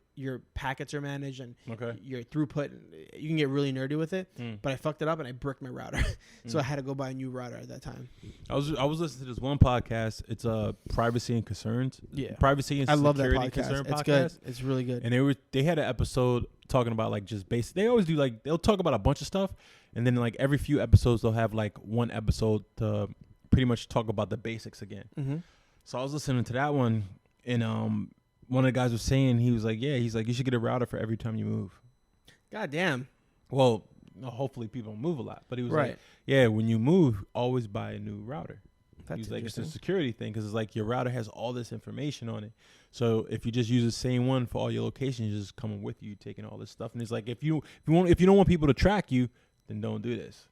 packets are managed and your throughput. You can get really nerdy with it, but I fucked it up and I bricked my router, so I had to go buy a new router at that time. I was listening to this one podcast. It's privacy and concerns. Yeah, privacy and security concern podcast. It's good. It's really good. And they had an episode talking about like just basic. They always do like they'll talk about a bunch of stuff, and then like every few episodes they'll have like one episode to pretty much talk about the basics again. So I was listening to that one, and one of the guys was saying, he was like, you should get a router for every time you move. God damn. Well, hopefully people don't move a lot. But he was like, when you move, always buy a new router. He was like, it's a security thing because it's like your router has all this information on it. So if you just use the same one for all your locations, it's just coming with you, taking all this stuff. And it's like, if you don't want people to track you, then don't do this.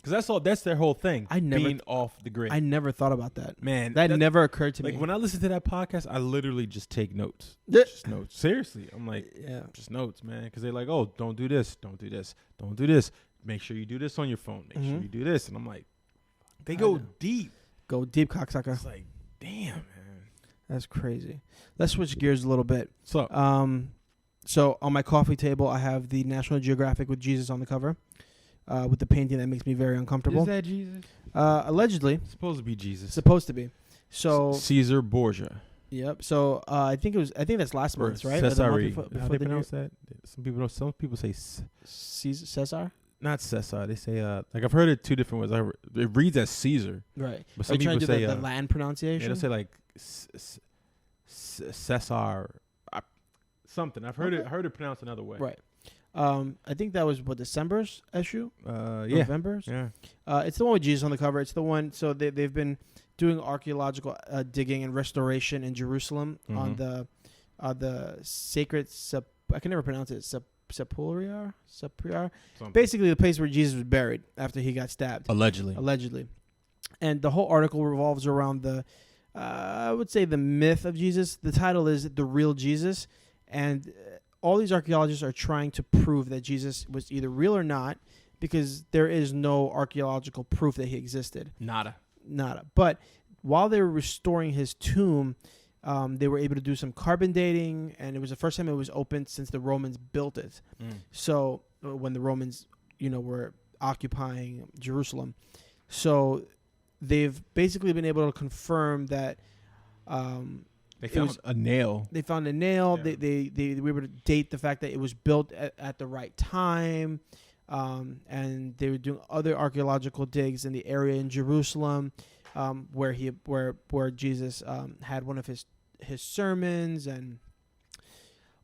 Because that's their whole thing. Being off the grid. I never thought about that. Man, that never occurred to me. Like when I listen to that podcast, I literally just take notes. Just notes. Seriously, I'm like, just notes, man. Because they're like, oh, don't do this, don't do this, don't do this. Make sure you do this on your phone. Make sure you do this. And I'm like, they go deep. Go deep, cocksucker. It's like, damn, man. That's crazy. Let's switch gears a little bit. So on my coffee table, I have the National Geographic with Jesus on the cover. With the painting that makes me very uncomfortable. Is that Jesus? Allegedly. It's supposed to be Jesus. Supposed to be. So Caesar Borgia. Yep. So I think that's last month, right? Cesare. How do they pronounce that? Some people say Cesar. Not Cesar. They say like I've heard it two different ways. It reads as Caesar. Right. But some people say the Latin pronunciation. Yeah, they'll say like Cesar. Something. I've heard it pronounced another way. Right. I think that was December's issue. November's. Yeah. It's the one with Jesus on the cover. It's the one. So they've been doing archaeological digging and restoration in Jerusalem on the sacred. I can never pronounce it. Sepulchre. Basically, the place where Jesus was buried after he got stabbed. Allegedly. And the whole article revolves around I would say the myth of Jesus. The title is The Real Jesus, and all these archaeologists are trying to prove that Jesus was either real or not, because there is no archaeological proof that he existed. Nada. But while they were restoring his tomb, they were able to do some carbon dating, and it was the first time it was opened since the Romans built it. So when the Romans, were occupying Jerusalem. So they've basically been able to confirm that They found a nail. They found a nail. Yeah. They were able to date the fact that it was built at the right time. And they were doing other archaeological digs in the area in Jerusalem, where Jesus had one of his sermons, and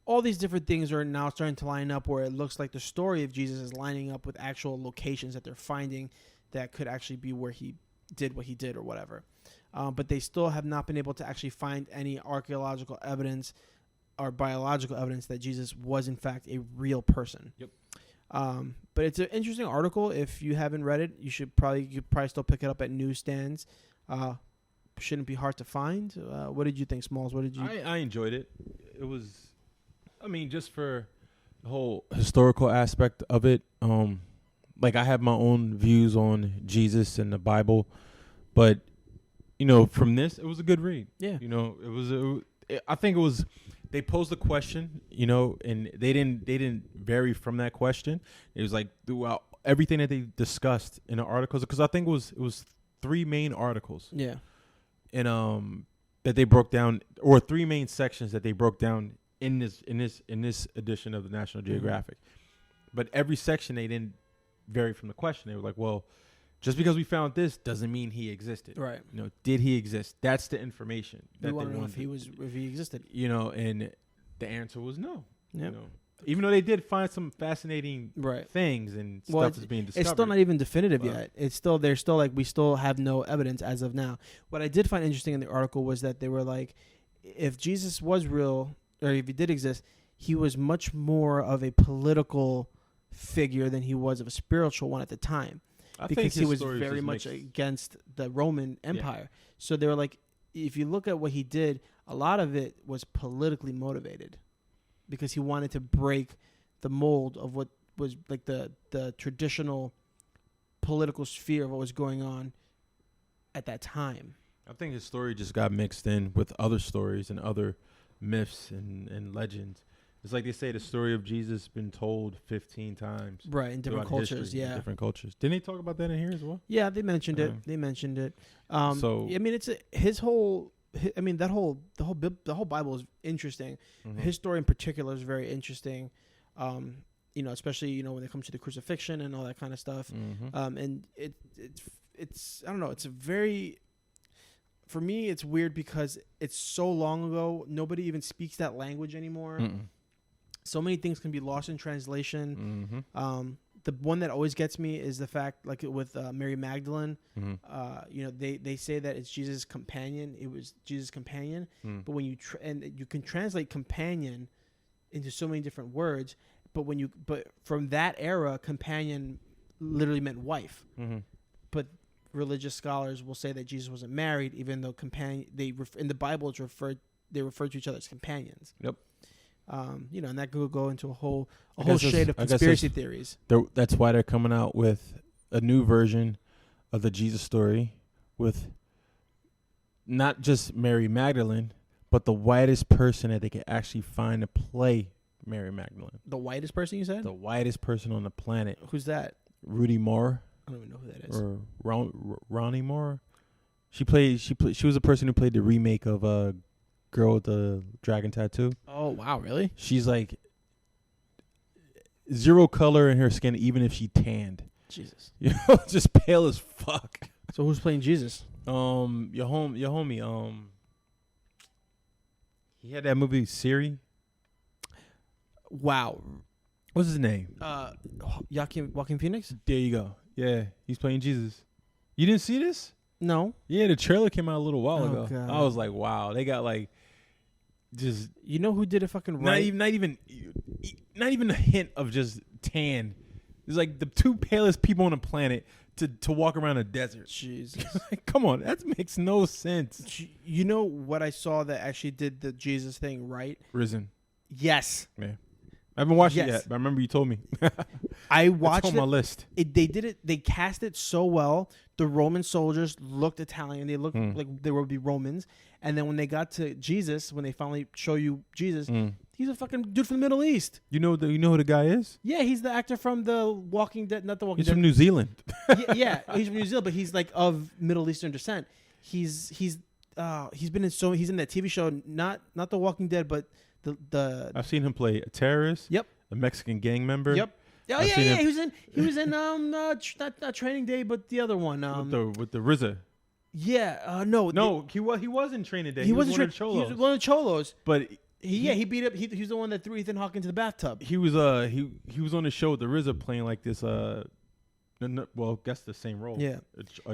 all these different things are now starting to line up where it looks like the story of Jesus is lining up with actual locations that they're finding that could actually be where he did what he did or whatever. But they still have not been able to actually find any archaeological evidence or biological evidence that Jesus was in fact a real person. Yep. But it's an interesting article. If you haven't read it, you could probably still pick it up at newsstands. Shouldn't be hard to find. What did you think, Smalls? What did you? I enjoyed it. It was, I mean, just for the whole historical aspect of it. Like I have my own views on Jesus and the Bible, but from this, it was a good read. Yeah. I think it was. They posed a question, and they didn't vary from that question. It was like throughout everything that they discussed in the articles, because I think it was 3 main articles. Yeah. And that they broke down, or 3 main sections that they broke down in this edition of the National Geographic. Mm-hmm. But every section they didn't vary from the question. They were like, well, just because we found this doesn't mean he existed. Right. Did he exist? That's the information. We want to know if he existed. And the answer was no. Yep. Even though they did find some fascinating things and stuff that's being discovered. It's still not even definitive yet. They're still like, we still have no evidence as of now. What I did find interesting in the article was that they were like, if Jesus was real, or if he did exist, he was much more of a political figure than he was of a spiritual one at the time. Because he was very much against the Roman Empire. Yeah. So they were like, if you look at what he did, a lot of it was politically motivated because he wanted to break the mold of what was like the traditional political sphere of what was going on at that time. I think his story just got mixed in with other stories and other myths and legends. It's like they say the story of Jesus been told 15 times. Right, in different cultures, in different cultures. Didn't they talk about that in here as well? Yeah, they mentioned it. So I mean, the whole Bible is interesting. Mm-hmm. His story in particular is very interesting. Especially when it comes to the crucifixion and all that kind of stuff. Mm-hmm. And it's I don't know. It's a very, for me, it's weird because it's so long ago. Nobody even speaks that language anymore. Mm-mm. So many things can be lost in translation. Mm-hmm. The one that always gets me is the fact, like with Mary Magdalene, mm-hmm. They say that it's Jesus' companion. It was Jesus' companion. Mm. But when you you can translate companion into so many different words, but from that era, companion literally meant wife. Mm-hmm. But religious scholars will say that Jesus wasn't married, even though in the Bible they refer to each other as companions. Yep. And that could go into a whole shade of conspiracy theories. That's why they're coming out with a new version of the Jesus story with not just Mary Magdalene, but the whitest person that they could actually find to play Mary Magdalene. The whitest person, you said? The whitest person on the planet. Who's that? Rudy Moore. I don't even know who that is. Or Ronnie Moore. She was a person who played the remake of Girl with the Dragon Tattoo. Oh, wow, really? She's like zero color in her skin, even if she tanned. Jesus. Just pale as fuck. So who's playing Jesus? Your homie. He had that movie Siri. Wow. What's his name? Joaquin Phoenix? There you go. Yeah, he's playing Jesus. You didn't see this? No. Yeah, the trailer came out a little while ago. God. I was like, wow, they got like just who did it fucking right? Not even a hint of just tan. It's like the 2 palest people on the planet to walk around a desert. Jesus. Like, come on, that makes no sense. You know what I saw that actually did the Jesus thing right? Risen. Yes. Yeah. I haven't watched it yet, but I remember you told me. I watched it. On my list. They did it. They cast it so well. The Roman soldiers looked Italian. They looked like they would be Romans. And then when they got to Jesus, when they finally show you Jesus, he's a fucking dude from the Middle East. You know who the guy is? Yeah, he's the actor from The Walking Dead. Not The Walking Dead. He's from New Zealand. yeah, he's from New Zealand, but he's like of Middle Eastern descent. He's he's in that TV show, not The Walking Dead, but the. I've seen him play a terrorist. Yep. A Mexican gang member. Yep. Oh yeah. He was in not Training Day, but the other one. With the RZA. Yeah. No. He was in Training Day. He was one of the Cholos. He was one of the Cholos. But he beat up. He was the one that threw Ethan Hawke into the bathtub. He was on the show with the RZA playing like this well, guess the same role. Yeah,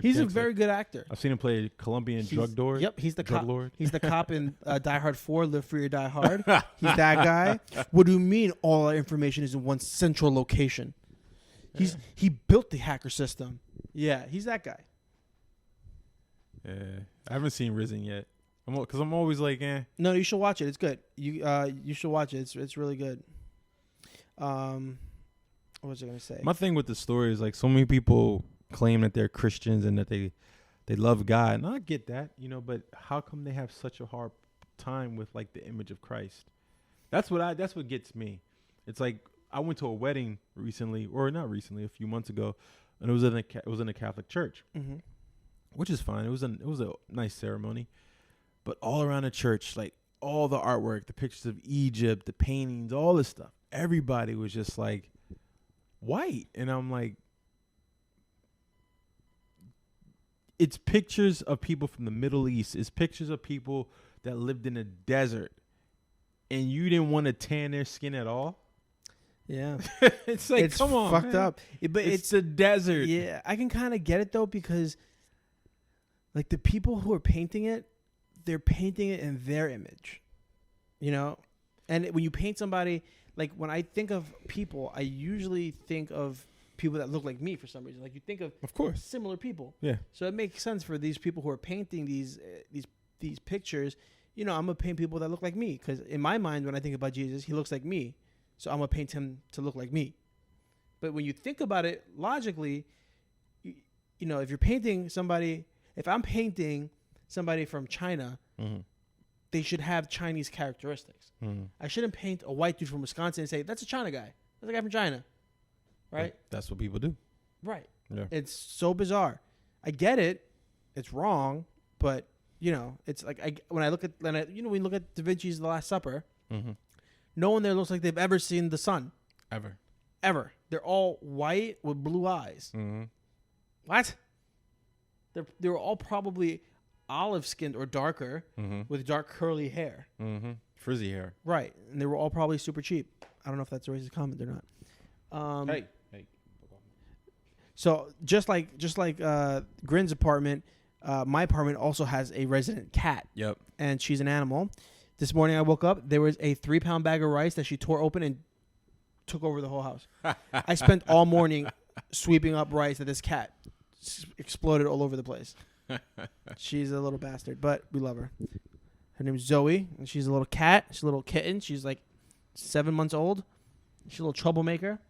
he's a very good actor. I've seen him play a Colombian drug lord. Yep, he's the drug cop. lord. He's the cop in Die Hard 4, Live Free or Die Hard. He's that guy. What do you mean all our information is in one central location? He built the hacker system. Yeah, he's that guy. Yeah, I haven't seen Risen yet. Because I'm always like, eh. No, you should watch it. It's good. You should watch it. It's really good. What was I gonna say? My thing with the story is like so many people claim that they're Christians and that they love God, and I get that, but how come they have such a hard time with like the image of Christ? That's what gets me. It's like I went to a wedding recently, or not recently, a few months ago, and it was in a Catholic church, which is fine. It was a nice ceremony, but all around the church, like all the artwork, the pictures of Egypt, the paintings, all this stuff, everybody was just like white, and I'm like, it's pictures of people from the Middle East. It's pictures of people that lived in a desert, and you didn't want to tan their skin at all. Yeah, it's like, come on, fucked man. up. But it's the desert. Yeah, I can kind of get it though, because like the people who are painting it, they're painting it in their image, And when you paint somebody, like when I think of people, I usually think of people that look like me for some reason. Like you think of course, similar people. Yeah. So it makes sense for these people who are painting these pictures. I'm gonna paint people that look like me, because in my mind, when I think about Jesus, he looks like me. So I'm gonna paint him to look like me. But when you think about it logically, if you're painting somebody, if I'm painting somebody from China, they should have Chinese characteristics. I shouldn't paint a white dude from Wisconsin and say, that's a China guy. That's a guy from China. Right? That's what people do. Right. Yeah. It's so bizarre. I get it. It's wrong. But, it's like when we look at Da Vinci's The Last Supper, no one there looks like they've ever seen the sun. Ever. They're all white with blue eyes. What? They're all probably olive-skinned or darker with dark curly hair. Frizzy hair. Right. And they were all probably super cheap. I don't know if that's a racist comment or not. Hey. So just like Grin's apartment, my apartment also has a resident cat. Yep. And she's an animal. This morning I woke up, there was a 3-pound bag of rice that she tore open and took over the whole house. I spent all morning sweeping up rice that this cat exploded all over the place. She's a little bastard, but we love her. Her name is Zoe, and she's a little cat. She's a little kitten. She's like 7 months old. She's a little troublemaker.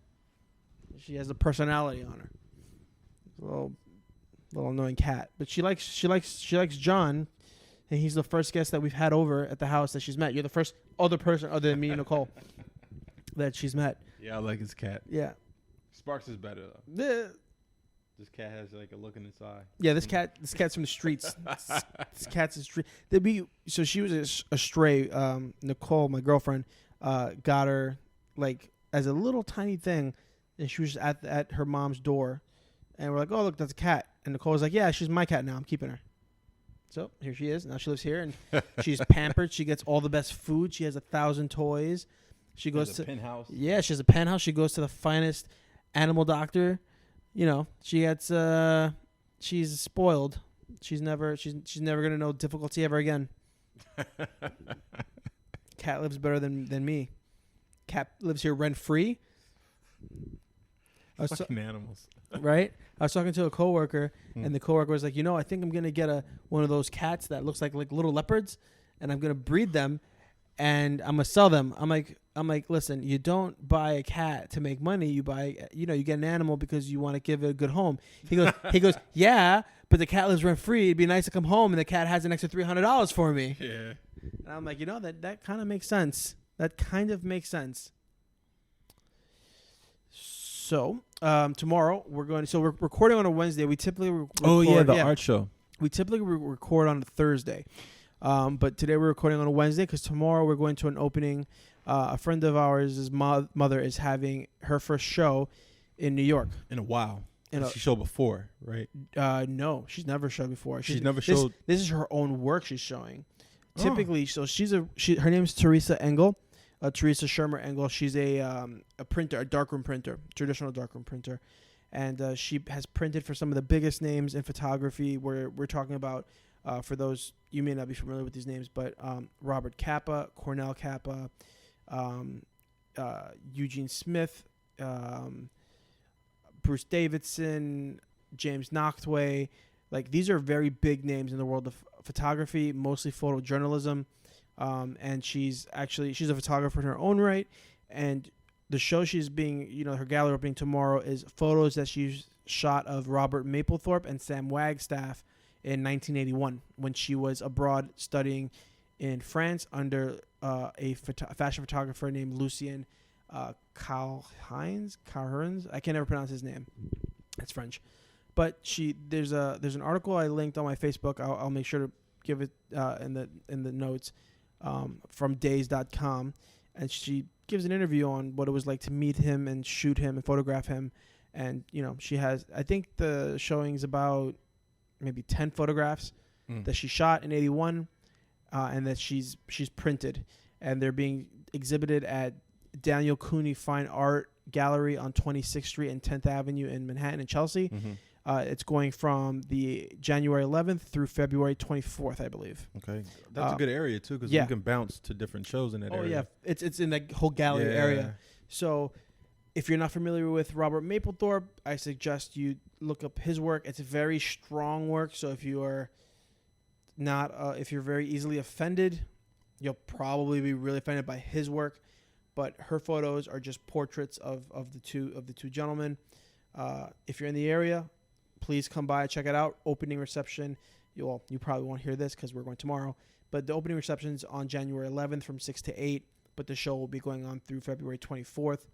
She has a personality on her. A little annoying cat, but she likes John, and he's the first guest that we've had over at the house that she's met. You're the first other person other than me and Nicole that she's met. Yeah, I like his cat. Yeah. Sparks is better though. This cat has like a look in its eye. Yeah, this cat's from the streets. This cat's a street. So she was a stray. Nicole, my girlfriend, got her like as a little tiny thing, and she was at her mom's door, and we're like, "Oh, look, that's a cat." And Nicole was like, "Yeah, she's my cat now. I'm keeping her." So here she is. Now she lives here, and she's pampered. She gets all the best food. She has 1,000 toys. She goes to penthouse. Yeah, she has a penthouse. She goes to the finest animal doctor. She gets she's spoiled. She's never gonna know difficulty ever again. Cat lives better than me. Cat lives here rent free. Fucking animals. Right? I was talking to a coworker, and the coworker was like, I think I'm gonna get one of those cats that looks like little leopards, and I'm gonna breed them, and I'm gonna sell them. I'm like, listen, you don't buy a cat to make money. You buy, you get an animal because you want to give it a good home. He goes, yeah, but the cat lives rent free. It'd be nice to come home and the cat has an extra $300 for me. Yeah. And I'm like, that kind of makes sense. That kind of makes sense. So tomorrow we're recording on a Wednesday. We typically the art show. We typically record on a Thursday, but today we're recording on a Wednesday because tomorrow we're going to an opening. A friend of ours' mother is having her first show in New York. In a while. She showed before, right? No, she's never showed before. She's never showed. This is her own work she's showing. Typically, so her name is Teresa Engle, Teresa Shermer Engle. She's a printer, a darkroom printer, traditional darkroom printer, and she has printed for some of the biggest names in photography. We're talking about, for those you may not be familiar with these names, but Robert Capa, Cornell Capa, Eugene Smith, Bruce Davidson, James Nachtwey. Like, these are very big names in the world of photography, mostly photojournalism. And she's a photographer in her own right. And the show her gallery opening tomorrow is photos that she's shot of Robert Mapplethorpe and Sam Wagstaff in 1981 when she was abroad studying in France under a fashion photographer named Lucien Carhines. I can never pronounce his name. It's French. But there's an article I linked on my Facebook. I'll make sure to give it in the notes from days.com, and she gives an interview on what it was like to meet him and shoot him and photograph him. And she has, I think the showing's about maybe 10 photographs that she shot in 81 and that she's printed, and they're being exhibited at Daniel Cooney Fine Art Gallery on 26th Street and 10th Avenue in Manhattan and Chelsea. Mm-hmm. It's going from the January 11th through February 24th, I believe. Okay, that's a good area too, because you can bounce to different shows in that area. Oh yeah, it's in that whole gallery area. So, if you're not familiar with Robert Mapplethorpe, I suggest you look up his work. It's very strong work. So if you are not, if you're very easily offended, you'll probably be really offended by his work. But her photos are just portraits of the two gentlemen. If you're in the area, please come by, check it out. Opening reception. You probably won't hear this because we're going tomorrow. But the opening reception's on January 11th from 6 to 8. But the show will be going on through February 24th.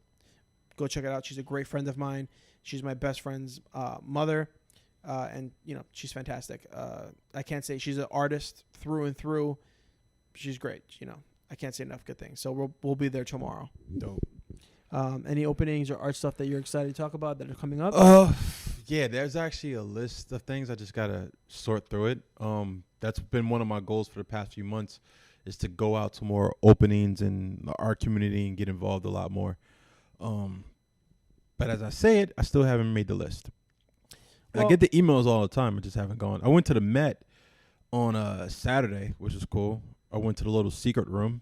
Go check it out. She's a great friend of mine. She's my best friend's mother. And, she's fantastic. I can't say she's an artist through and through. She's great, I can't say enough good things. So we'll be there tomorrow. Dope. Any openings or art stuff that you're excited to talk about that are coming up? Yeah, there's actually a list of things. I just gotta sort through it. That's been one of my goals for the past few months, is to go out to more openings in the art community and get involved a lot more. But as I say it, I still haven't made the list. I get the emails all the time. I just haven't gone. I went to the Met on Saturday, which was cool. I went to the little secret room,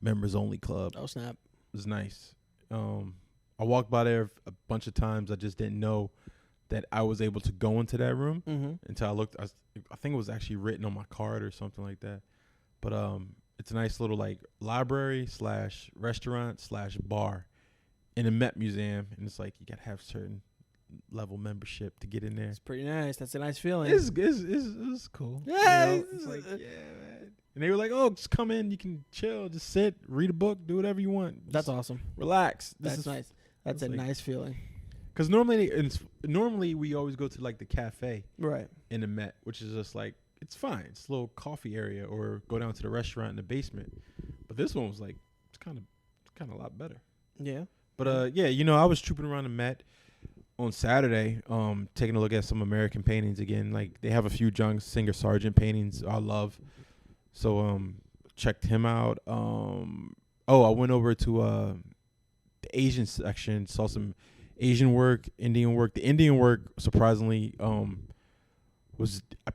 members only club. Oh, snap. It was nice. I walked by there a bunch of times. I just didn't know that I was able to go into that room until I looked. I think it was actually written on my card or something like that. But it's a nice little library / restaurant / bar in the Met Museum, and it's like you gotta have certain level membership to get in there. It's pretty nice. That's a nice feeling. It's cool. Yeah, it's like man. And they were like, "Oh, just come in. You can chill, just sit, read a book, do whatever you want. That's awesome. Relax. That's nice. That's a nice feeling. Because normally we always go to the cafe, right, in the Met, which is just it's fine. It's a little coffee area, or go down to the restaurant in the basement. But this one was it's kind of a lot better. Yeah. But I was trooping around the Met on Saturday, taking a look at some American paintings again. They have a few John Singer Sargent paintings I love. So checked him out. I went over to the Asian section, saw some Asian work, Indian work. The Indian work, surprisingly, I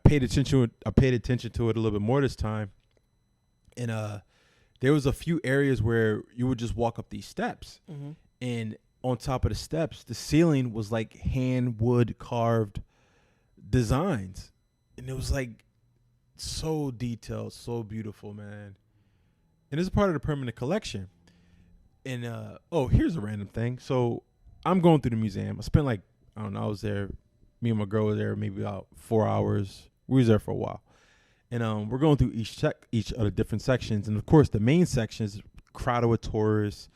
paid attention to it a little bit more this time. And there was a few areas where you would just walk up these steps, and on top of the steps, the ceiling was hand wood carved designs, and it was so detailed, so beautiful, man. And it's a part of the permanent collection. And here's a random thing. So I'm going through the museum. I spent I was there. Me and my girl were there maybe about 4 hours. We was there for a while. And we're going through each of the different sections. And of course, the main section is crowded with tourists.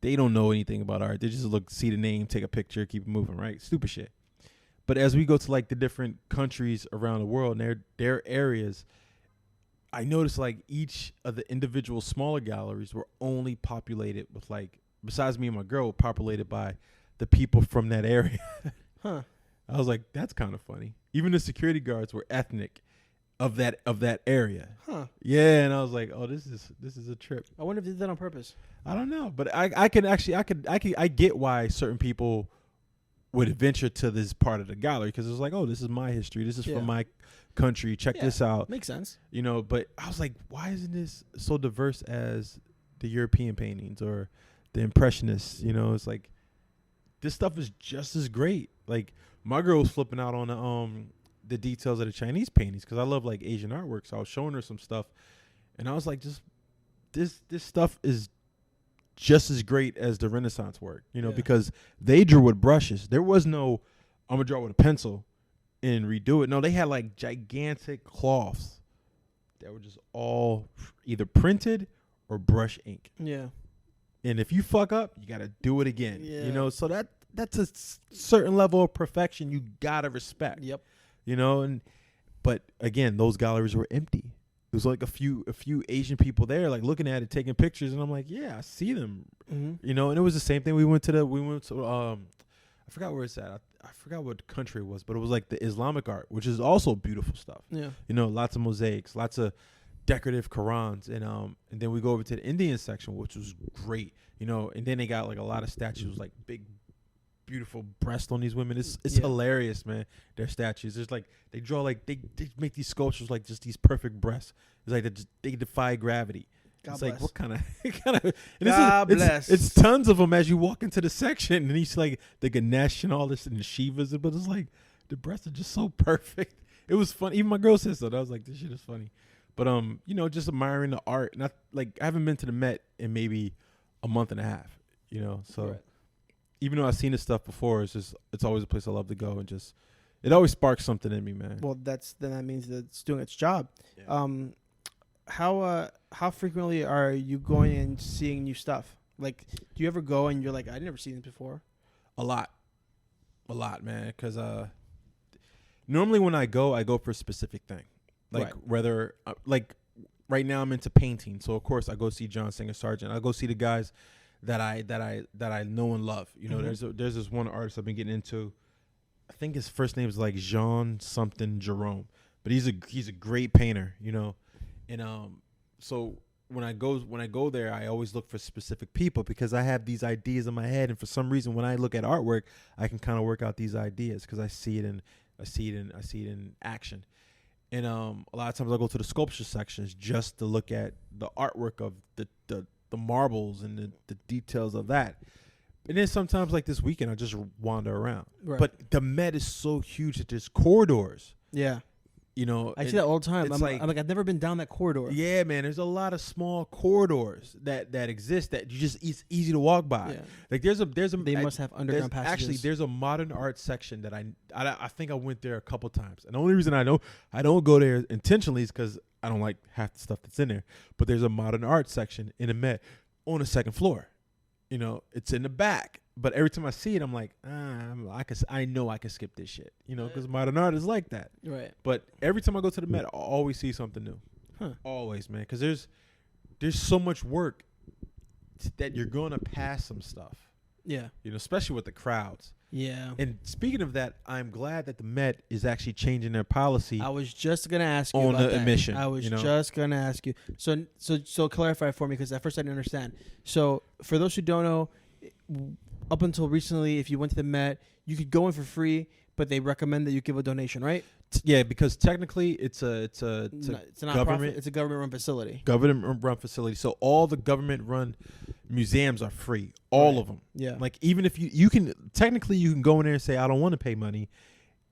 They don't know anything about art. They just see the name, take a picture, keep it moving, right? Stupid shit. But as we go to like the different countries around the world and their areas, I noticed like each of the individual smaller galleries were only populated with like, besides me and my girl, populated by the people from that area. Huh. I was like, that's kind of funny. Even the security guards were ethnic of that area. Huh. Yeah, and I was like, oh, this is a trip. I wonder if they did that on purpose. I don't know, but I get why certain people would venture to this part of the gallery, because it's like, oh, this is my history. This is from my country. Check this out. Makes sense. You know, but I was like, why isn't this so diverse as the European paintings or the Impressionists? You know, it's like this stuff is just as great. Like my girl was flipping out on the details of the Chinese paintings, because I love like Asian artwork. So I was showing her some stuff, and I was like, just this stuff is just as great as the Renaissance work, you know, because they drew with brushes. There was no, I'm gonna draw with a pencil and redo it. No, they had like gigantic cloths that were just all either printed or brush ink. Yeah. And if you fuck up, you gotta do it again. Yeah. You know, so that's a certain level of perfection you gotta respect. Yep. You know, but again, those galleries were empty. There was like a few Asian people there, like looking at it, taking pictures, and I'm like, yeah, I see them. Mm-hmm. You know, and it was the same thing. We went to I forgot where it's at. I forgot what country it was, but it was like the Islamic art, which is also beautiful stuff. Yeah. You know, lots of mosaics, lots of decorative Qurans, and then we go over to the Indian section, which was great. You know, and then they got like a lot of statues, like big, beautiful breast on these women. It's hilarious, man. Their statues. There's like they draw like they make these sculptures like just these perfect breasts. It's like they defy gravity. God it's bless. like what kind of God bless. It's tons of them as you walk into the section, and he's like the Ganesh and all this and the Shivas, but it's like the breasts are just so perfect. It was fun. Even my girl said so. I was like, this shit is funny. But you know, just admiring the art. And I haven't been to the Met in maybe a month and a half. You know, so. Right. Even though I've seen this stuff before, it's always a place I love to go, and just it always sparks something in me, man. Well, then that means that it's doing its job. Yeah. How frequently are you going and seeing new stuff? Like, do you ever go and you're like, I've never seen this before? A lot, man. Because normally when I go for a specific thing, like whether like right now I'm into painting, so of course I go see John Singer Sargent. I go see the guys that I know and love. You know, there's this one artist I've been getting into. I think his first name is like Jean something Jerome, but he's a great painter. You know, and so when I go there, I always look for specific people, because I have these ideas in my head, and for some reason when I look at artwork, I can kind of work out these ideas because I see it in action. And a lot of times I go to the sculpture sections just to look at the artwork of the marbles and the details of that. And then sometimes like this weekend I just wander around. Right. But the Met is so huge that there's corridors. Yeah. You know, I see that all the time. I'm like I've never been down that corridor. Yeah, man. There's a lot of small corridors that exist that it's easy to walk by. Yeah. Like there's a they must have underground passages. Actually, there's a modern art section that I think I went there a couple times. And the only reason I don't go there intentionally is because I don't like half the stuff that's in there. But there's a modern art section in the Met on the second floor. You know, it's in the back. But every time I see it, I'm like, I know I can skip this shit. You know, because modern art is like that. Right. But every time I go to the Met, I always see something new. Huh. Always, man. Because there's so much work that you're going to pass some stuff. Yeah. You know, especially with the crowds. Yeah. And speaking of that, I'm glad that the Met is actually changing their policy. I was just gonna ask you on about the admission. I was just gonna ask you. So clarify for me, because at first I didn't understand. So for those who don't know, up until recently, if you went to the Met, you could go in for free, but they recommend that you give a donation, right? Yeah, because technically it's a government. It's a government-run facility. Government-run facility. So all the government-run museums are free, all of them. Yeah. Like even if you can technically you can go in there and say I don't want to pay money,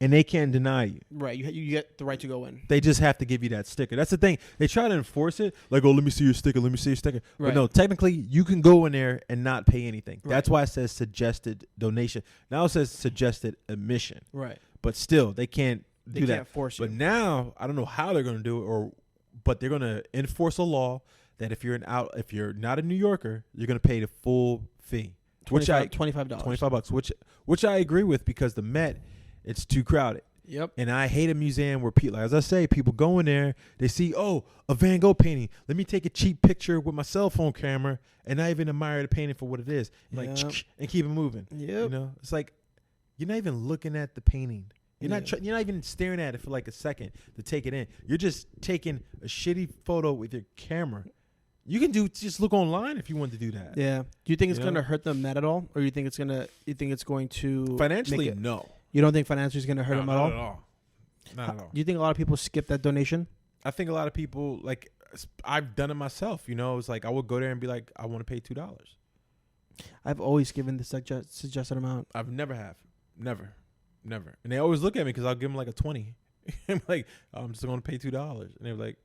and they can't deny you. Right. You get the right to go in. They just have to give you that sticker. That's the thing. They try to enforce it. Like, oh, let me see your sticker. Let me see your sticker. Right. But no, technically, you can go in there and not pay anything. Right. That's why it says suggested donation. Now it says suggested admission. Right. But still, they can't do that. They can't force you. But now, I don't know how they're going to do it, but they're going to enforce a law that if you're not a New Yorker, you're going to pay the full fee. $25. $25, which I agree with, because the Met, it's too crowded. Yep. And I hate a museum where people, as I say, people go in there, they see, oh, a Van Gogh painting. Let me take a cheap picture with my cell phone camera and not even admire the painting for what it is. Like, and keep it moving. Yep. You know, it's like you're not even looking at the painting. You're not even staring at it for like a second to take it in. You're just taking a shitty photo with your camera. You can just look online if you want to do that. Yeah. Do you think it's going to hurt them at all, or you think it's going to financially? No. You don't think financially is going to hurt them at all? Not at all. Not at all. Do you think a lot of people skip that donation? I think a lot of people, like, I've done it myself. You know, it's like I would go there and be like, I want to pay $2. I've always given the suggested amount. I've never. And they always look at me because I'll give them like a 20. I'm like, I'm just going to pay $2. And they're like,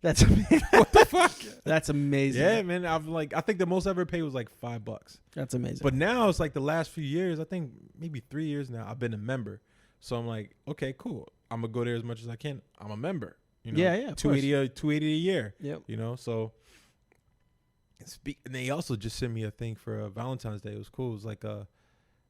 that's amazing. What the fuck? That's amazing. Yeah, man. I think the most I ever paid was like $5. That's amazing. But now it's like the last few years, I think maybe 3 years now, I've been a member. So I'm like, okay, cool. I'm gonna go there as much as I can. I'm a member. You know, yeah. $280 a year. Yep. You know, so. And they also just sent me a thing for Valentine's Day. It was cool. It was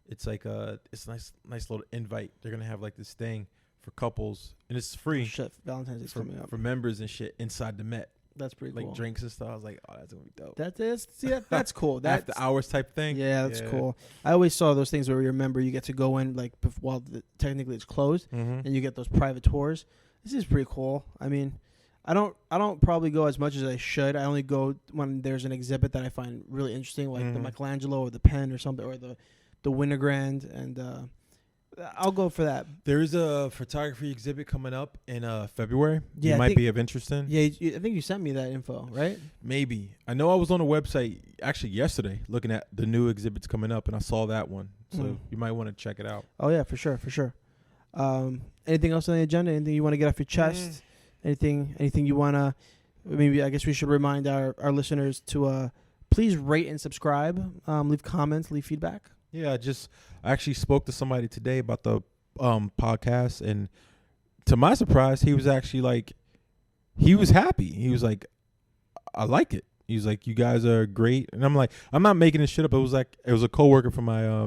it's a nice little invite. They're gonna have like this thing for couples, and it's free. Shit, Valentine's Day's coming up for members and shit inside the Met. That's pretty cool. Like drinks and stuff. I was like, oh, that's gonna be dope. That's cool. That's after hours type thing. Yeah, that's cool. I always saw those things where you remember you get to go in like while technically it's closed, and you get those private tours. This is pretty cool. I mean, I don't probably go as much as I should. I only go when there's an exhibit that I find really interesting, like the Michelangelo or the Pen or something, or the Winogrand, and I'll go for that. There is a photography exhibit coming up in February. Yeah, it might be of interest in. Yeah, I think you sent me that info, right? Maybe. I know I was on a website actually yesterday looking at the new exhibits coming up, and I saw that one. So you might want to check it out. Oh, yeah, for sure. Anything else on the agenda? Anything you want to get off your chest? Anything you want to... Maybe I guess we should remind our listeners to please rate and subscribe. Leave comments, leave feedback. Yeah, I actually spoke to somebody today about the podcast, and to my surprise, he was actually like, he was happy. He was like, I like it. He was like, you guys are great. And I'm like, I'm not making this shit up. It was a coworker from my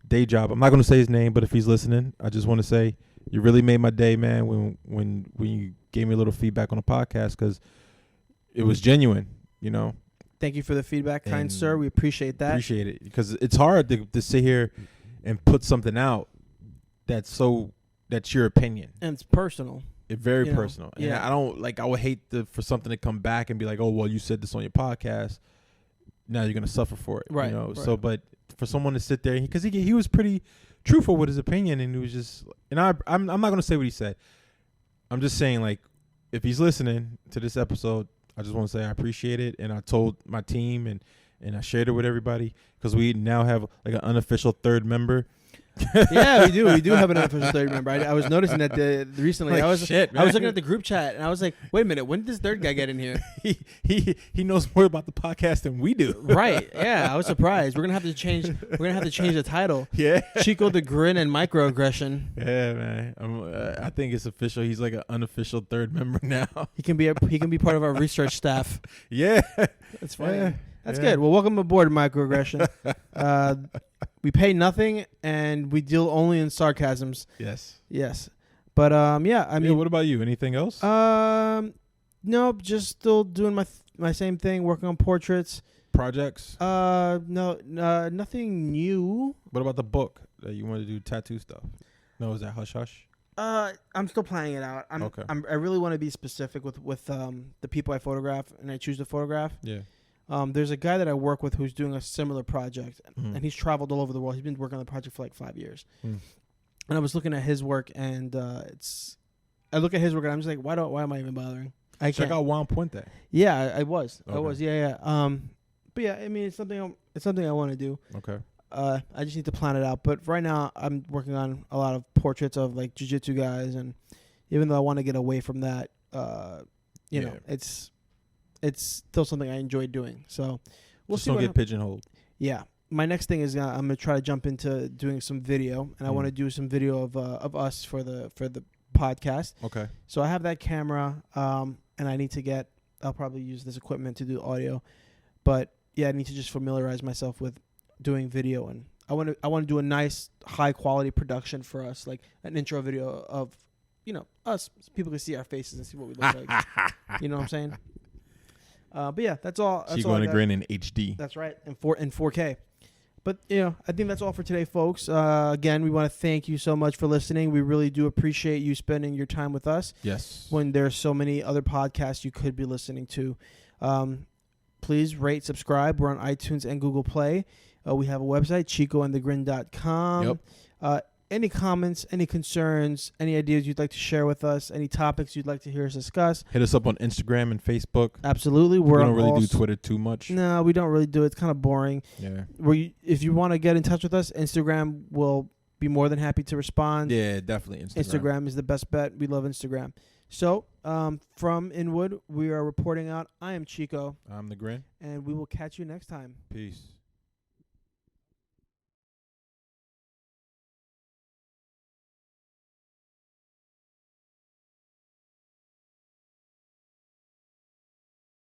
day job. I'm not going to say his name, but if he's listening, I just want to say you really made my day, man, when you gave me a little feedback on the podcast, because it was genuine, you know. Thank you for the feedback, kind sir. We appreciate that. Appreciate it, because it's hard to sit here and put something out that's your opinion. And it's personal. It's very personal. And yeah. I would hate for something to come back and be like, oh, well, you said this on your podcast. Now you're going to suffer for it. Right. You know? Right. So, but for someone to sit there, because he was pretty truthful with his opinion, and he was just, and I'm not going to say what he said. I'm just saying, like, if he's listening to this episode, I just want to say I appreciate it, and I told my team, and I shared it with everybody, because we now have like an unofficial third member. Yeah, we do. We do have an unofficial third member. I was noticing that recently. Like, I was looking at the group chat, and I was like, wait a minute, when did this third guy get in here? he knows more about the podcast than we do. Right. Yeah, I was surprised. We're gonna have to change the title. Yeah. Chico the Grin and Microaggression. Yeah, man. I think it's official. He's like an unofficial third member now. He can be part of our research staff. Yeah. That's fine. Yeah. That's good. Well, welcome aboard, Microaggression. We pay nothing, and we deal only in sarcasms. Yes. But yeah. I mean, what about you? Anything else? Nope. Just still doing my same thing, working on portraits. Projects? No, nothing new. What about the book that you want to do tattoo stuff? No, is that hush hush? I'm still planning it out. Okay. I really want to be specific with the people I photograph and I choose to photograph. Yeah. There's a guy that I work with who's doing a similar project, and he's traveled all over the world. He's been working on the project for like 5 years. And I was looking at his work, and I look at his work, and I'm just like, why am I even bothering? Check out Juan Puente. Yeah, I was. Okay. I was. Yeah. But yeah, I mean, it's something I want to do. Okay. I just need to plan it out. But right now, I'm working on a lot of portraits of like jiu-jitsu guys, and even though I want to get away from that, you know, it's still something I enjoy doing. So we'll see. Don't get pigeonholed. Yeah. My next thing is I'm going to try to jump into doing some video, and I want to do some video of us for the podcast. Okay. So I have that camera, and I need to I'll probably use this equipment to do audio. But yeah, I need to just familiarize myself with doing video, and I want to do a nice high quality production for us, like an intro video of, us. So people can see our faces and see what we look like. You know what I'm saying? But yeah, that's all. That's Chico all and I a got. Grin in HD. That's right, in 4K. But I think that's all for today, folks. Again, we want to thank you so much for listening. We really do appreciate you spending your time with us. Yes. When there's so many other podcasts you could be listening to, please rate, subscribe. We're on iTunes and Google Play. We have a website, chicoandthegrin.com. Yep. Any comments, any concerns, any ideas you'd like to share with us, any topics you'd like to hear us discuss, hit us up on Instagram and Facebook. Absolutely. We don't really do Twitter too much. No, we don't really do it. It's kind of boring. Yeah. If you want to get in touch with us, Instagram will be more than happy to respond. Yeah, definitely Instagram is the best bet. We love Instagram. So, from Inwood, we are reporting out. I am Chico. I'm the Grin. And we will catch you next time. Peace.